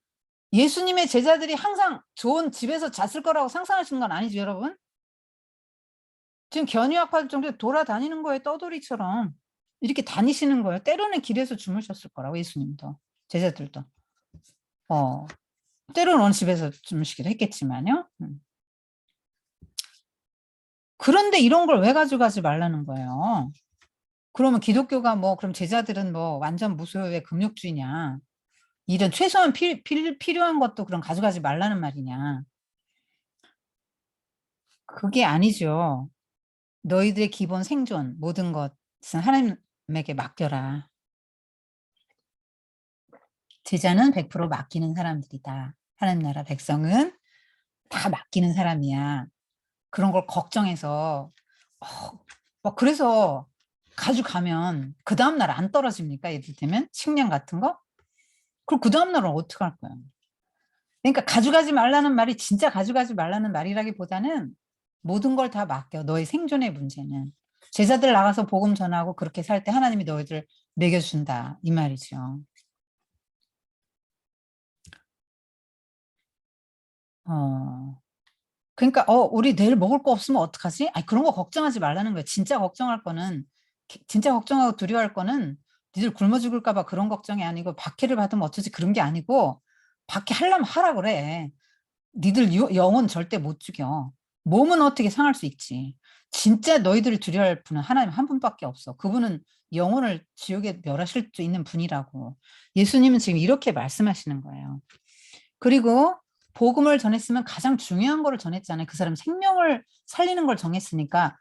예수님의 제자들이 항상 좋은 집에서 잤을 거라고 상상하시는 건 아니죠, 여러분? 지금 견유학받을 정도에 돌아다니는 거예요, 떠돌이처럼. 이렇게 다니시는 거예요. 때로는 길에서 주무셨을 거라고, 예수님도. 제자들도. 때로는 어느 집에서 주무시기도 했겠지만요. 그런데 이런 걸 왜 가져가지 말라는 거예요? 그러면 기독교가 그럼 제자들은 완전 무소유의 금욕주의냐? 이런 최소한 필요한 것도 그럼 가져가지 말라는 말이냐? 그게 아니죠. 너희들의 기본 생존 모든 것은 하나님에게 맡겨라. 제자는 100% 맡기는 사람들이다. 하나님 나라 백성은 다 맡기는 사람이야. 그런 걸 걱정해서 막 그래서 가져가면 그 다음날 안 떨어집니까? 예를 들면 식량 같은 거? 그럼 그 다음날은 어떡할 거야? 그러니까 가져가지 말라는 말이 진짜 가져가지 말라는 말이라기보다는 모든 걸 다 맡겨. 너의 생존의 문제는. 제자들 나가서 복음 전하고 그렇게 살 때 하나님이 너희들 먹여준다. 이 말이죠. 그러니까 우리 내일 먹을 거 없으면 어떡하지? 아니 그런 거 걱정하지 말라는 거예요. 진짜 걱정할 거는 진짜 걱정하고 두려워할 거는 니들 굶어 죽을까 봐 그런 걱정이 아니고 박해를 받으면 어쩌지 그런 게 아니고 박해 하려면 하라 그래. 니들 영혼 절대 못 죽여. 몸은 어떻게 상할 수 있지. 진짜 너희들을 두려워할 분은 하나님 한 분밖에 없어. 그분은 영혼을 지옥에 멸하실 수 있는 분이라고. 예수님은 지금 이렇게 말씀하시는 거예요. 그리고 복음을 전했으면 가장 중요한 거를 전했잖아요. 그 사람 생명을 살리는 걸 정했으니까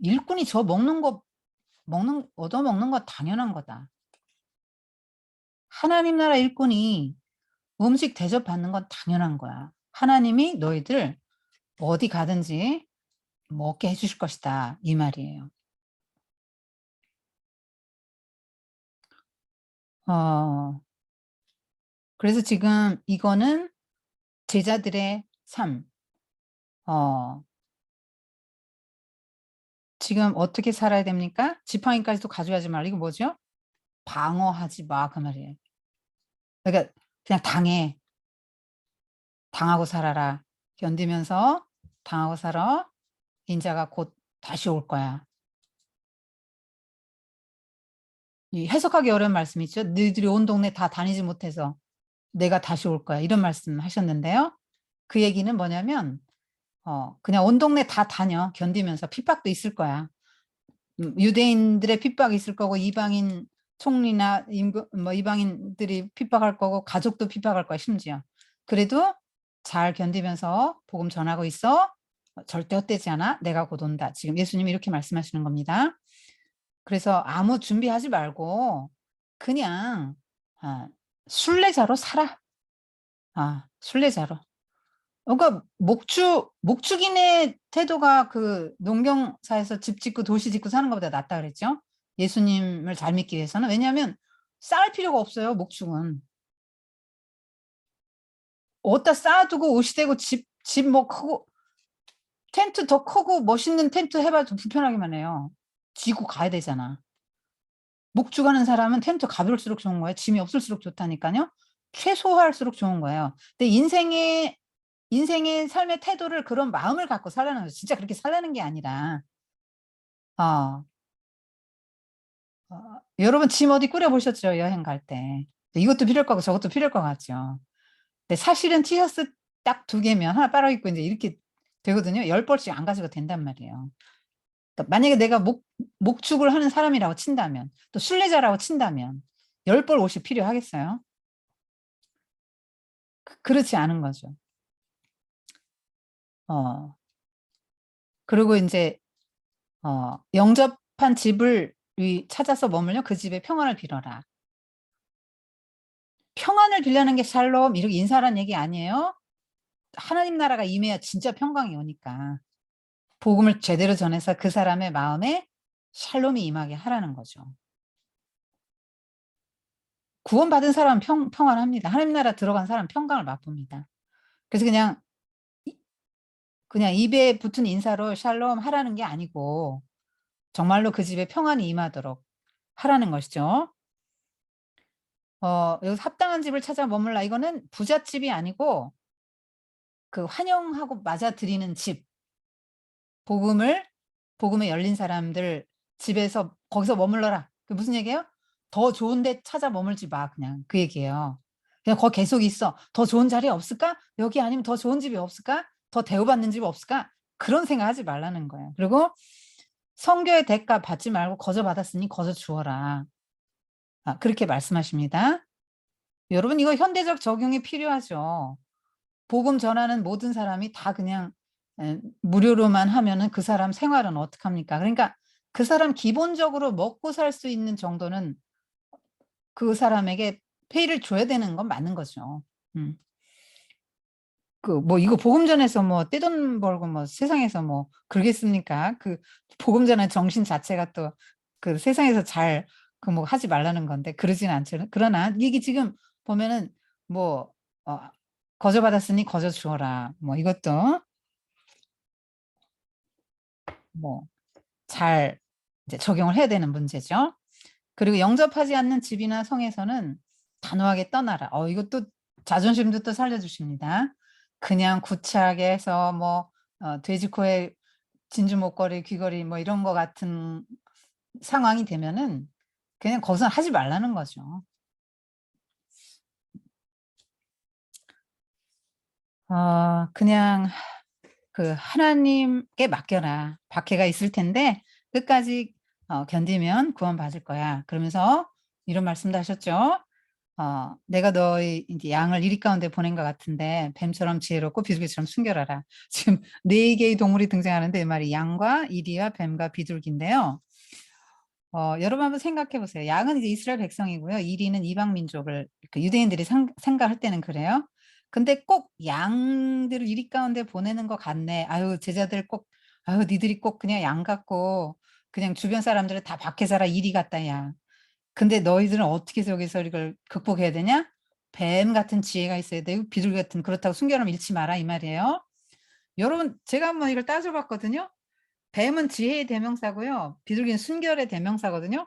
일꾼이 저 얻어먹는 거 당연한 거다. 하나님 나라 일꾼이 음식 대접받는 건 당연한 거야. 하나님이 너희들 어디 가든지 먹게 해주실 것이다. 이 말이에요. 그래서 지금 이거는 제자들의 삶. 지금 어떻게 살아야 됩니까? 지팡이까지도 가져가지 말라. 이거 뭐죠? 방어하지 마. 그 말이에요. 그러니까 그냥 당하고 살아라. 견디면서 당하고 살아. 인자가 곧 다시 올 거야. 이 해석하기 어려운 말씀 있죠. 너희들이 온 동네 다 다니지 못해서 내가 다시 올 거야. 이런 말씀 하셨는데요. 그 얘기는 뭐냐면 그냥 온 동네 다 다녀. 견디면서 핍박도 있을 거야. 유대인들의 핍박이 있을 거고 이방인 총리나 이방인들이 핍박할 거고 가족도 핍박할 거야. 심지어. 그래도 잘 견디면서 복음 전하고 있어. 절대 헛되지 않아. 내가 곧 온다. 지금 예수님이 이렇게 말씀하시는 겁니다. 그래서 아무 준비하지 말고 그냥 순례자로 살아. 순례자로. 그러니까 목축인의 태도가 그 농경사에서 집 짓고 도시 짓고 사는 것보다 낫다 그랬죠. 예수님을 잘 믿기 위해서는. 왜냐하면 쌓을 필요가 없어요. 목축은. 어디다 쌓아두고 옷이되고 집 뭐 크고 텐트 더 크고 멋있는 텐트 해봐도 불편하기만 해요. 지고 가야 되잖아. 목축하는 사람은 텐트 가벼울수록 좋은 거예요. 짐이 없을수록 좋다니까요. 최소화할수록 좋은 거예요. 근데 인생의 삶의 태도를 그런 마음을 갖고 살라는 거죠. 진짜 그렇게 살라는 게 아니라 어, 여러분 짐 어디 꾸려보셨죠? 여행 갈 때. 이것도 필요할 거고 저것도 필요할 것 같죠. 근데 사실은 티셔츠 딱 2개면 하나 빨아 입고 이제 이렇게 되거든요. 10벌씩 안 가져도 된단 말이에요. 그러니까 만약에 내가 목축을 하는 사람이라고 친다면 또 순례자라고 친다면 10벌 옷이 필요하겠어요? 그렇지 않은 거죠. 그리고 이제 영접한 집을 찾아서 머물며 그 집에 평안을 빌어라. 평안을 빌려는 게 샬롬 이렇게 인사란 얘기 아니에요? 하나님 나라가 임해야 진짜 평강이 오니까 복음을 제대로 전해서 그 사람의 마음에 샬롬이 임하게 하라는 거죠. 구원받은 사람은 평안합니다. 하나님 나라 들어간 사람은 평강을 맛봅니다. 그래서 그냥 입에 붙은 인사로 샬롬 하라는 게 아니고 정말로 그 집에 평안이 임하도록 하라는 것이죠. 여기서 합당한 집을 찾아 머물라. 이거는 부잣집이 아니고 그 환영하고 맞아들이는 집. 복음에 열린 사람들 집에서 거기서 머물러라. 그 무슨 얘기예요? 더 좋은 데 찾아 머물지 마. 그냥 그 얘기예요. 그냥 거기 계속 있어. 더 좋은 자리 없을까? 여기 아니면 더 좋은 집이 없을까? 더 대우받는 집 없을까? 그런 생각 하지 말라는 거예요. 그리고 성교의 대가 받지 말고 거저 받았으니 거저 주어라. 그렇게 말씀하십니다. 여러분 이거 현대적 적용이 필요하죠. 복음 전하는 모든 사람이 다 그냥 무료로만 하면은 그 사람 생활은 어떡합니까? 그러니까 그 사람 기본적으로 먹고 살 수 있는 정도는 그 사람에게 페이를 줘야 되는 건 맞는 거죠. 음. 뭐 이거 복음전에서 뭐 떼돈 벌고 뭐 세상에서 뭐 그러겠습니까? 그 복음전의 정신 자체가 또 그 세상에서 잘 그 뭐 하지 말라는 건데 그러진 않죠. 그러나 이게 지금 보면은 뭐 거저 받았으니 거저 주어라. 뭐 이것도 뭐 잘 이제 적용을 해야 되는 문제죠. 그리고 영접하지 않는 집이나 성에서는 단호하게 떠나라. 이것도 자존심도 또 살려주십니다. 그냥 구차하게 해서 뭐 돼지코에 진주 목걸이, 귀걸이 뭐 이런 거 같은 상황이 되면은 그냥 거기서 하지 말라는 거죠. 그냥 그 하나님께 맡겨라. 박해가 있을 텐데 끝까지 견디면 구원받을 거야. 그러면서 이런 말씀도 하셨죠. 내가 너희 이제 양을 이리 가운데 보낸 것 같은데 뱀처럼 지혜롭고 비둘기처럼 순결하라. 지금 네 개의 동물이 등장하는데 이 말이 양과 이리와 뱀과 비둘기인데요. 여러분 한번 생각해 보세요. 양은 이제 이스라엘 백성이고요. 이리는 이방 민족을 그 유대인들이 생각할 때는 그래요. 근데 꼭 양들을 이리 가운데 보내는 것 같네. 아유 제자들 꼭 아유 니들이 꼭 그냥 양 같고 그냥 주변 사람들을 다 밖에 살아 이리 같다 야. 근데 너희들은 어떻게 해서 여기서 이걸 극복해야 되냐? 뱀 같은 지혜가 있어야 되고 비둘기 같은 그렇다고 순결함 잃지 마라 이 말이에요. 여러분 제가 한번 이걸 따져 봤거든요. 뱀은 지혜의 대명사고요. 비둘기는 순결의 대명사거든요.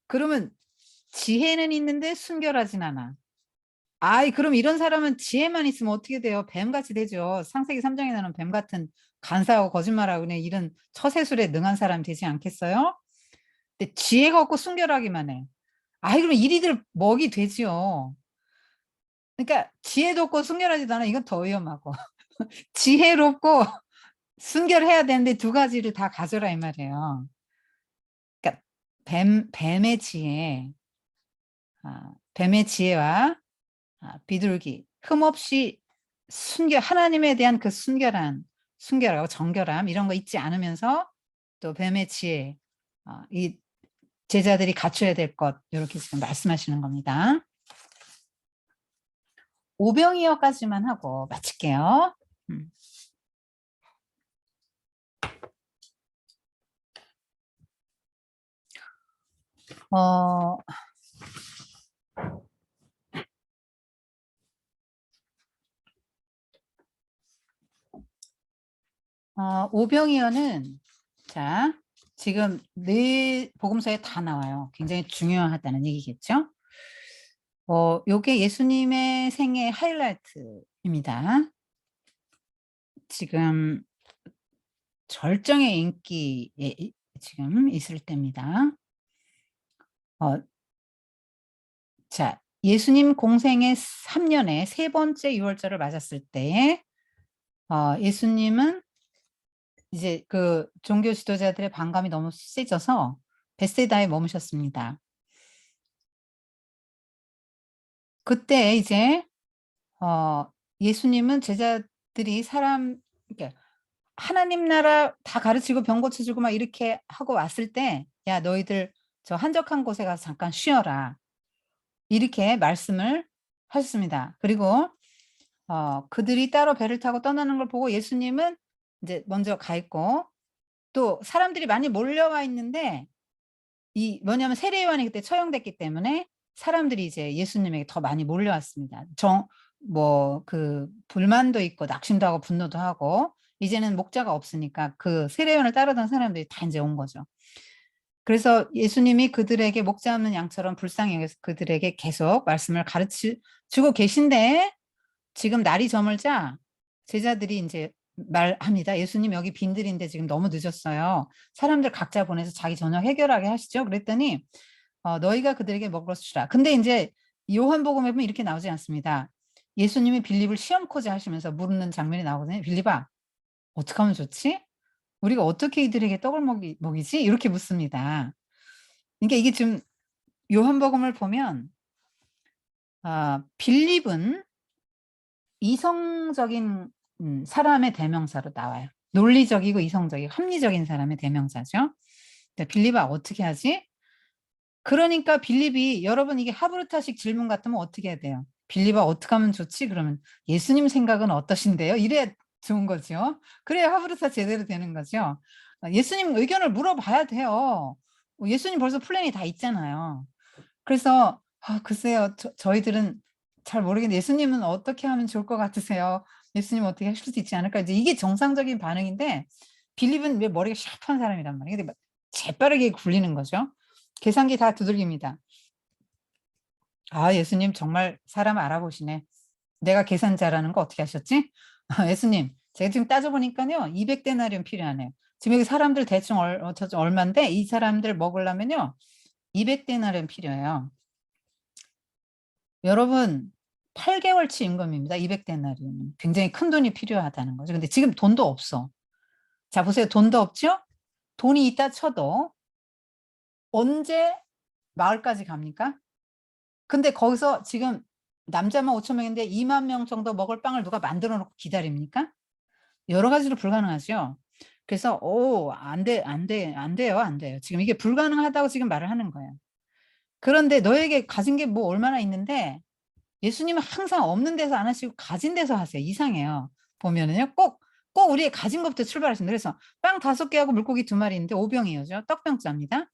그러면 지혜는 있는데 순결하진 않아. 그럼 이런 사람은 지혜만 있으면 어떻게 돼요? 뱀같이 되죠. 창세기 3장에 나오는 뱀 같은 간사하고 거짓말하고 그냥 이런 처세술에 능한 사람 되지 않겠어요? 근데 지혜가 없고 순결하기만 해. 그러면 이리들 먹이 되지요. 그러니까 지혜도 없고 순결하지도 않아. 이건 더 위험하고. 지혜롭고 순결해야 되는데 두 가지를 다 가져라 이 말이에요. 그러니까 뱀의 지혜, 뱀의 지혜와 비둘기, 흠없이 하나님에 대한 그 순결하고 정결함 이런 거 잊지 않으면서 또 뱀의 지혜, 이 제자들이 갖춰야 될 것 이렇게 지금 말씀하시는 겁니다. 오병이어까지만 하고 마칠게요. 오병이어는 자 지금 네 복음서에 다 나와요. 굉장히 중요하다는 얘기겠죠. 요게 예수님의 생애 하이라이트입니다. 지금 절정의 인기에 지금 있을 때입니다. 자, 예수님 공생의 3년에 세 번째 유월절을 맞았을 때 예수님은 이제 그 종교 지도자들의 반감이 너무 세져서 벳세다에 머무셨습니다. 그때 이제 예수님은 제자들이 그러니까 하나님 나라 다 가르치고 병 고쳐주고 막 이렇게 하고 왔을 때 야 너희들 저 한적한 곳에 가서 잠깐 쉬어라. 이렇게 말씀을 하셨습니다. 그리고 그들이 따로 배를 타고 떠나는 걸 보고 예수님은 이제 먼저 가 있고 또 사람들이 많이 몰려와 있는데 뭐냐면 세례 요한이 그때 처형됐기 때문에 사람들이 이제 예수님에게 더 많이 몰려왔습니다. 그 불만도 있고 낙심도 하고 분노도 하고 이제는 목자가 없으니까 그 세례 요한을 따르던 사람들이 다 이제 온 거죠. 그래서 예수님이 그들에게 목자 없는 양처럼 불쌍히 여겨서 그들에게 계속 말씀을 가르치고 계신데 지금 날이 저물자 제자들이 이제 말합니다. 예수님 여기 빈들인데 지금 너무 늦었어요. 사람들 각자 보내서 자기 저녁 해결하게 하시죠. 그랬더니 너희가 그들에게 먹으러 주라. 근데 이제 요한복음에 보면 이렇게 나오지 않습니다. 예수님이 빌립을 시험코자 하시면서 물는 장면이 나오거든요. 빌립아 어떻게 하면 좋지? 우리가 어떻게 이들에게 떡을 먹이지? 이렇게 묻습니다. 그러니까 이게 지금 요한복음을 보면 빌립은 이성적인 사람의 대명사로 나와요. 논리적이고 이성적이고 합리적인 사람의 대명사죠. 빌립아 어떻게 하지? 그러니까 빌립이 여러분 이게 하브르타식 질문 같으면 어떻게 해야 돼요? 빌립아 어떻게 하면 좋지? 그러면 예수님 생각은 어떠신데요? 이래야 좋은 거죠. 그래야 화브르사 제대로 되는 거죠. 예수님 의견을 물어봐야 돼요. 예수님 벌써 플랜이 다 있잖아요. 그래서 글쎄요. 저희들은 잘 모르겠는데 예수님은 어떻게 하면 좋을 것 같으세요? 예수님 어떻게 하실 수 있지 않을까? 이제 이게 정상적인 반응인데 빌립은 왜 머리가 샤프한 사람이란 말이에요. 근데 재빠르게 굴리는 거죠. 계산기 다 두들깁니다. 예수님 정말 사람 알아보시네. 내가 계산 잘하는 거 어떻게 하셨지? 예수님, 제가 지금 따져보니까요, 200데나리온 필요하네요. 지금 여기 사람들 대충 얼마인데 이 사람들 먹으려면요, 200데나리온 필요해요. 여러분, 8개월치 임금입니다. 200데나리온. 굉장히 큰 돈이 필요하다는 거죠. 근데 지금 돈도 없어. 자, 보세요. 돈도 없죠? 돈이 있다 쳐도 언제 마을까지 갑니까? 근데 거기서 지금 남자만 5천 명인데 2만 명 정도 먹을 빵을 누가 만들어 놓고 기다립니까? 여러 가지로 불가능하죠. 그래서 안 돼요. 지금 이게 불가능하다고 지금 말을 하는 거예요. 그런데 너에게 가진 게 뭐 얼마나 있는데 예수님은 항상 없는 데서 안 하시고 가진 데서 하세요. 이상해요. 보면은요. 꼭 우리의 가진 것부터 출발하신다. 그래서 빵 5개하고 물고기 2마리 있는데 오병이어죠. 떡병자입니다.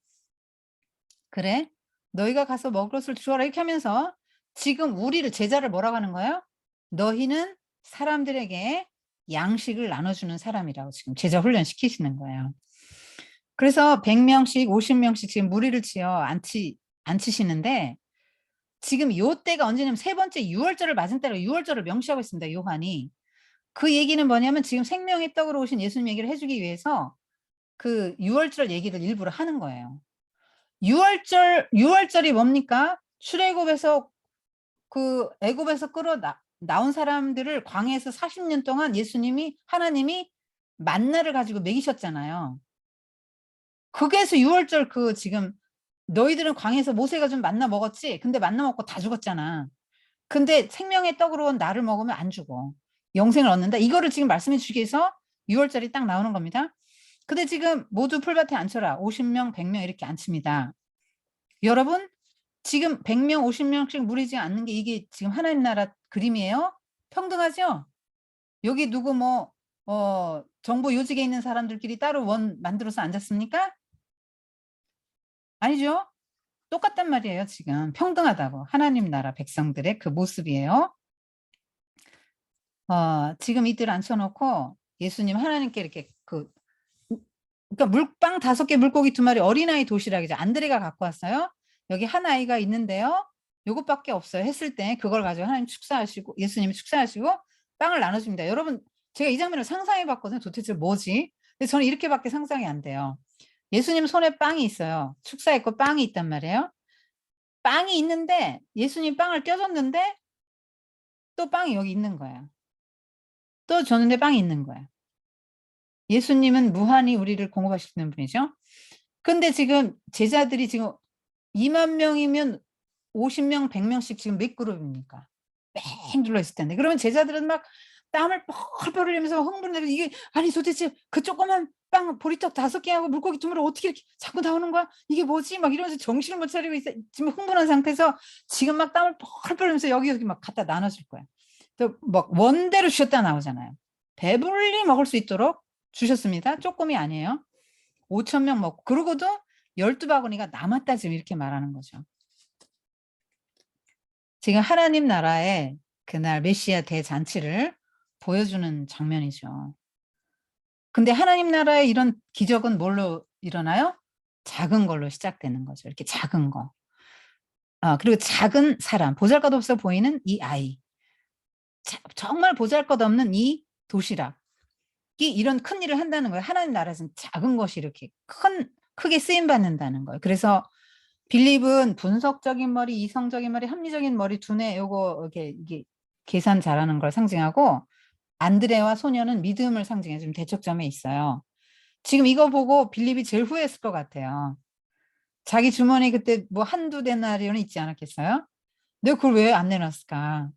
그래? 너희가 가서 먹을 것을 주어라 이렇게 하면서 지금 우리를 제자를 뭐라고 하는 거예요? 너희는 사람들에게 양식을 나눠주는 사람이라고 지금 제자 훈련 시키시는 거예요. 그래서 100명씩 50명씩 지금 무리를 지어 앉히시는데 지금 요 때가 언제냐면 세 번째 유월절을 맞은 때로 유월절을 명시하고 있습니다. 요한이. 그 얘기는 뭐냐면 지금 생명의 떡으로 오신 예수님 얘기를 해주기 위해서 그 유월절 얘기를 일부러 하는 거예요. 유월절이 뭡니까? 출애굽에서 그 애굽에서 나온 사람들을 광야에서 40년 동안 하나님이 만나를 가지고 먹이셨잖아요. 그게서 유월절 지금 너희들은 광야에서 모세가 좀 만나 먹었지? 근데 만나 먹고 다 죽었잖아. 근데 생명의 떡으로 온 나를 먹으면 안 죽어. 영생을 얻는다. 이거를 지금 말씀해 주기 위해서 유월절이 딱 나오는 겁니다. 근데 지금 모두 풀밭에 앉혀라. 50명, 100명 이렇게 앉힙니다. 여러분 지금 100명, 50명씩 무리지 않는 게 이게 지금 하나님 나라 그림이에요? 평등하죠? 여기 누구 정부 요직에 있는 사람들끼리 따로 만들어서 앉았습니까? 아니죠? 똑같단 말이에요. 지금 평등하다고. 하나님 나라 백성들의 그 모습이에요. 지금 이들 앉혀놓고 예수님 하나님께 이렇게 그러니까 빵 5개 물고기 2마리 어린아이 도시락이죠. 안드레가 갖고 왔어요. 여기 한 아이가 있는데요. 요것밖에 없어요. 했을 때 그걸 가지고 하나님 축사하시고 예수님이 축사하시고 빵을 나눠줍니다. 여러분 제가 이 장면을 상상해 봤거든요. 도대체 뭐지? 근데 저는 이렇게밖에 상상이 안 돼요. 예수님 손에 빵이 있어요. 축사했고 빵이 있단 말이에요. 빵이 있는데 예수님 빵을 껴줬는데 또 빵이 여기 있는 거예요. 또 줬는데 빵이 있는 거예요. 예수님은 무한히 우리를 공급하시는 분이죠. 근데 지금 제자들이 지금 2만 명이면 50명, 100명씩 지금 몇 그룹입니까? 뺑 둘러있을 텐데. 그러면 제자들은 막 땀을 뻘뻘 흘리면서 흥분해서 이게 아니 도대체 그 조그만 빵 보리떡 5개하고 물고기 2마리 어떻게 이렇게 자꾸 나오는 거야? 이게 뭐지? 막 이러면서 정신을 못 차리고 있어. 지금 흥분한 상태에서 지금 막 땀을 뻘뻘 흘리면서 여기 막 갖다 나눠줄 거야. 또 막 원대로 주셨다 나오잖아요. 배불리 먹을 수 있도록 주셨습니다. 조금이 아니에요. 5천 명 먹고 그러고도 12바구니가 남았다 지금 이렇게 말하는 거죠. 지금 하나님 나라의 그날 메시아 대잔치를 보여주는 장면이죠. 근데 하나님 나라의 이런 기적은 뭘로 일어나요? 작은 걸로 시작되는 거죠. 이렇게 작은 거. 그리고 작은 사람, 보잘것없어 보이는 이 아이. 정말 보잘것없는 이 도시락이 이런 큰 일을 한다는 거예요. 하나님 나라에서는 작은 것이 이렇게 크게 쓰임받는다는 거예요. 그래서 빌립은 분석적인 머리, 이성적인 머리, 합리적인 머리 두뇌 요거 이게 계산 잘하는 걸 상징하고 안드레와 소녀는 믿음을 상징해 좀 대척점에 있어요. 지금 이거 보고 빌립이 제일 후회했을 것 같아요. 자기 주머니 그때 뭐 한두 데나리온은 있지 않았겠어요? 내가 그걸 왜 안 내놨을까?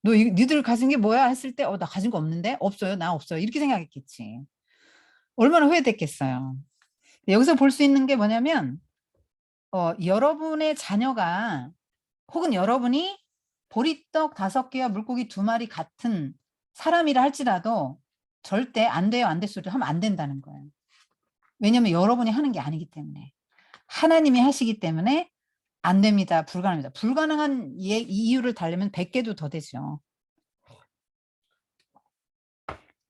니들 가진 게 뭐야? 했을 때 나 가진 거 없는데? 없어요. 나 없어요. 이렇게 생각했겠지. 얼마나 후회됐겠어요. 여기서 볼 수 있는 게 뭐냐면 여러분의 자녀가 혹은 여러분이 보리떡 5개와 물고기 2마리 같은 사람이라 할지라도 절대 안 돼요, 안 될 소리를 하면 안 된다는 거예요. 왜냐하면 여러분이 하는 게 아니기 때문에. 하나님이 하시기 때문에 안 됩니다. 불가능합니다. 불가능한 이유를 달려면 100개도 더 되죠.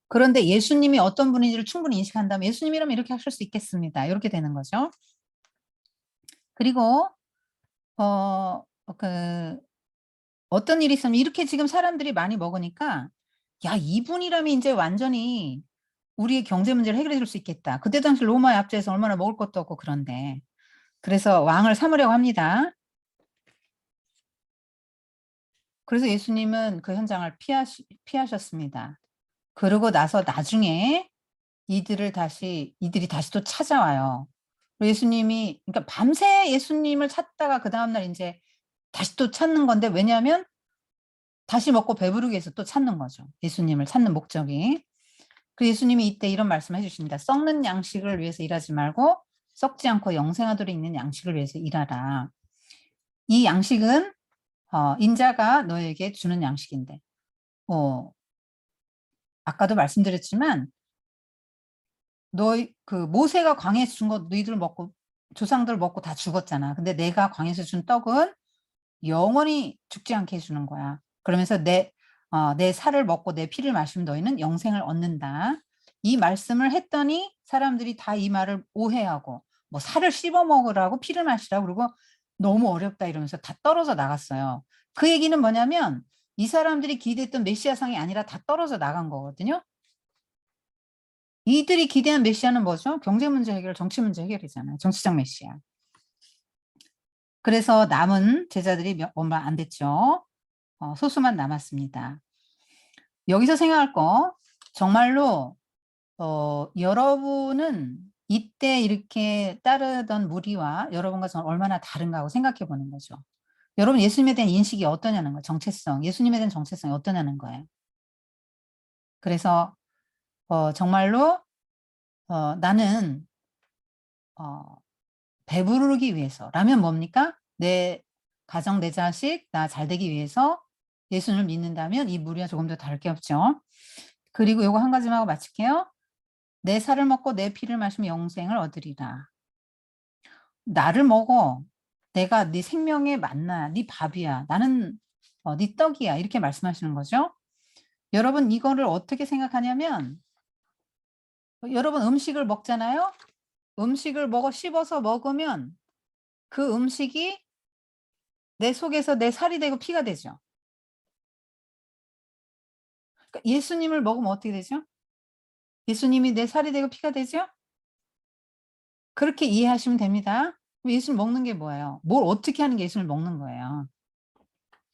그런데 예수님이 어떤 분인지를 충분히 인식한다면 예수님이라면 이렇게 하실 수 있겠습니다. 이렇게 되는 거죠. 그리고 어떤 일이 있으면 이렇게 지금 사람들이 많이 먹으니까 야, 이분이라면 이제 완전히 우리의 경제 문제를 해결해 줄 수 있겠다. 그때 당시 로마의 압제에서 얼마나 먹을 것도 없고 그런데. 그래서 왕을 삼으려고 합니다. 그래서 예수님은 그 현장을 피하셨습니다. 그러고 나서 나중에 이들이 다시 또 찾아와요. 예수님이, 그러니까 밤새 예수님을 찾다가 그 다음날 이제 다시 또 찾는 건데, 왜냐하면 다시 먹고 배부르기 위해서 또 찾는 거죠. 예수님을 찾는 목적이. 그 예수님이 이때 이런 말씀을 해주십니다. 썩는 양식을 위해서 일하지 말고 썩지 않고 영생하도록 있는 양식을 위해서 일하라. 이 양식은 인자가 너에게 주는 양식인데, 아까도 말씀드렸지만 모세가 광야에서 준 거 너희들 먹고 조상들 먹고 다 죽었잖아. 근데 내가 광야에서 준 떡은 영원히 죽지 않게 해주는 거야. 그러면서 내 살을 먹고 내 피를 마시면 너희는 영생을 얻는다. 이 말씀을 했더니 사람들이 다 이 말을 오해하고 뭐 살을 씹어 먹으라고 피를 마시라고 그러고 너무 어렵다 이러면서 다 떨어져 나갔어요. 그 얘기는 뭐냐면 이 사람들이 기대했던 메시아상이 아니라 다 떨어져 나간 거거든요. 이들이 기대한 메시아는 뭐죠? 경제 문제 해결, 정치 문제 해결이잖아요. 정치적 메시아. 그래서 남은 제자들이 얼마 안 됐죠. 소수만 남았습니다. 여기서 생각할 거 정말로 여러분은 이때 이렇게 따르던 무리와 여러분과 저는 얼마나 다른가 하고 생각해 보는 거죠. 여러분 예수님에 대한 인식이 어떠냐는 거예요. 정체성. 예수님에 대한 정체성이 어떠냐는 거예요. 그래서 정말로 나는 배부르기 위해서 라면 뭡니까? 내 가정, 내 자식, 나 잘되기 위해서 예수님을 믿는다면 이 무리와 조금 더 다를 게 없죠. 그리고 요거 한 가지만 하고 마칠게요. 내 살을 먹고 내 피를 마시면 영생을 얻으리라. 나를 먹어. 내가 네 생명의 만나야. 네 밥이야. 나는 네 떡이야. 이렇게 말씀하시는 거죠. 여러분 이거를 어떻게 생각하냐면 여러분 음식을 먹잖아요. 음식을 씹어서 먹으면 그 음식이 내 속에서 내 살이 되고 피가 되죠. 그러니까 예수님을 먹으면 어떻게 되죠? 예수님이 내 살이 되고 피가 되죠? 그렇게 이해하시면 됩니다. 예수님 먹는 게 뭐예요? 뭘 어떻게 하는 게 예수님을 먹는 거예요?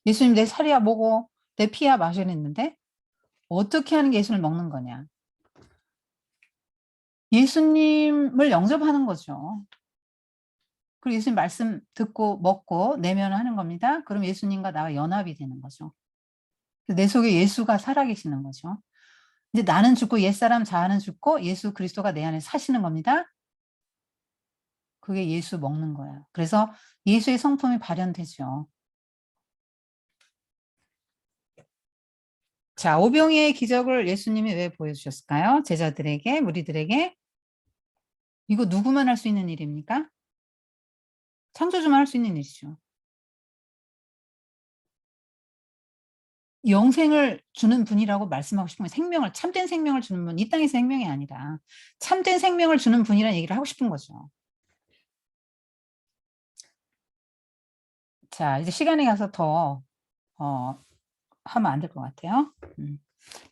예수님 내 살이야 뭐고 내 피야 마시는데 어떻게 하는 게 예수님을 먹는 거냐? 예수님을 영접하는 거죠. 그리고 예수님 말씀 듣고 먹고 내면하는 겁니다. 그럼 예수님과 나와 연합이 되는 거죠. 내 속에 예수가 살아계시는 거죠. 이제 나는 죽고 옛사람 자아는 죽고 예수 그리스도가 내 안에 사시는 겁니다. 그게 예수 먹는 거예요. 그래서 예수의 성품이 발현되죠. 자, 오병이의 기적을 예수님이 왜 보여주셨을까요? 제자들에게, 무리들에게. 이거 누구만 할 수 있는 일입니까? 창조주만 할 수 있는 일이죠. 영생을 주는 분이라고 말씀하고 싶은 거예요. 참된 생명을 주는 분, 이 땅에서 생명이 아니라 참된 생명을 주는 분이라는 얘기를 하고 싶은 거죠. 자, 이제 시간이 가서 더 하면 안 될 것 같아요.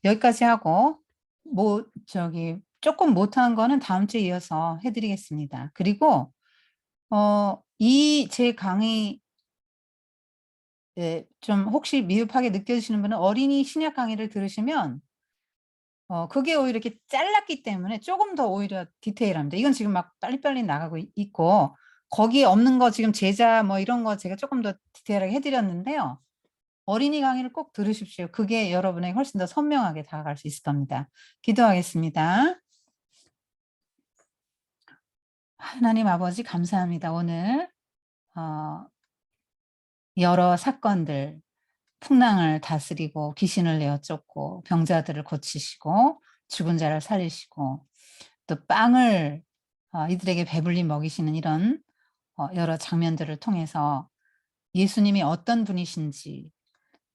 여기까지 하고 조금 못한 거는 다음 주에 이어서 해드리겠습니다. 그리고 이 제 강의 좀 혹시 미흡하게 느껴지시는 분은 어린이 신약 강의를 들으시면 그게 오히려 이렇게 잘랐기 때문에 조금 더 오히려 디테일합니다. 이건 지금 막 빨리빨리 나가고 있고 거기에 없는 거 지금 제자 뭐 이런 거 제가 조금 더 디테일하게 해드렸는데요. 어린이 강의를 꼭 들으십시오. 그게 여러분에게 훨씬 더 선명하게 다가갈 수 있을 겁니다. 기도하겠습니다. 하나님 아버지 감사합니다. 오늘 여러 사건들 풍랑을 다스리고 귀신을 내어 쫓고 병자들을 고치시고 죽은 자를 살리시고 또 빵을 이들에게 배불리 먹이시는 이런 여러 장면들을 통해서 예수님이 어떤 분이신지,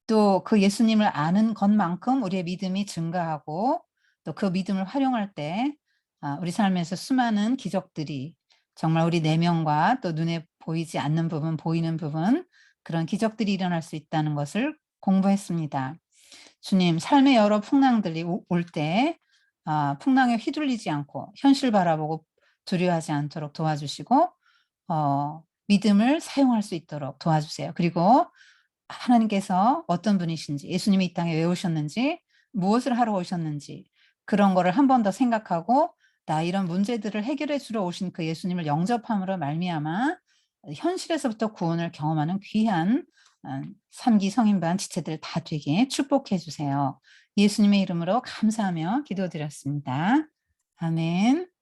또 그 예수님을 아는 것만큼 우리의 믿음이 증가하고 또 그 믿음을 활용할 때 우리 삶에서 수많은 기적들이 정말 우리 내면과 또 눈에 보이지 않는 부분, 보이는 부분, 그런 기적들이 일어날 수 있다는 것을 공부했습니다. 주님, 삶의 여러 풍랑들이 올 때 풍랑에 휘둘리지 않고 현실 바라보고 두려워하지 않도록 도와주시고 믿음을 사용할 수 있도록 도와주세요. 그리고 하나님께서 어떤 분이신지, 예수님이 이 땅에 왜 오셨는지, 무엇을 하러 오셨는지, 그런 거를 한 번 더 생각하고 나 이런 문제들을 해결해 주러 오신 그 예수님을 영접함으로 말미암아 현실에서부터 구원을 경험하는 귀한 3기 성인반 지체들 다 되게 축복해 주세요. 예수님의 이름으로 감사하며 기도드렸습니다. 아멘.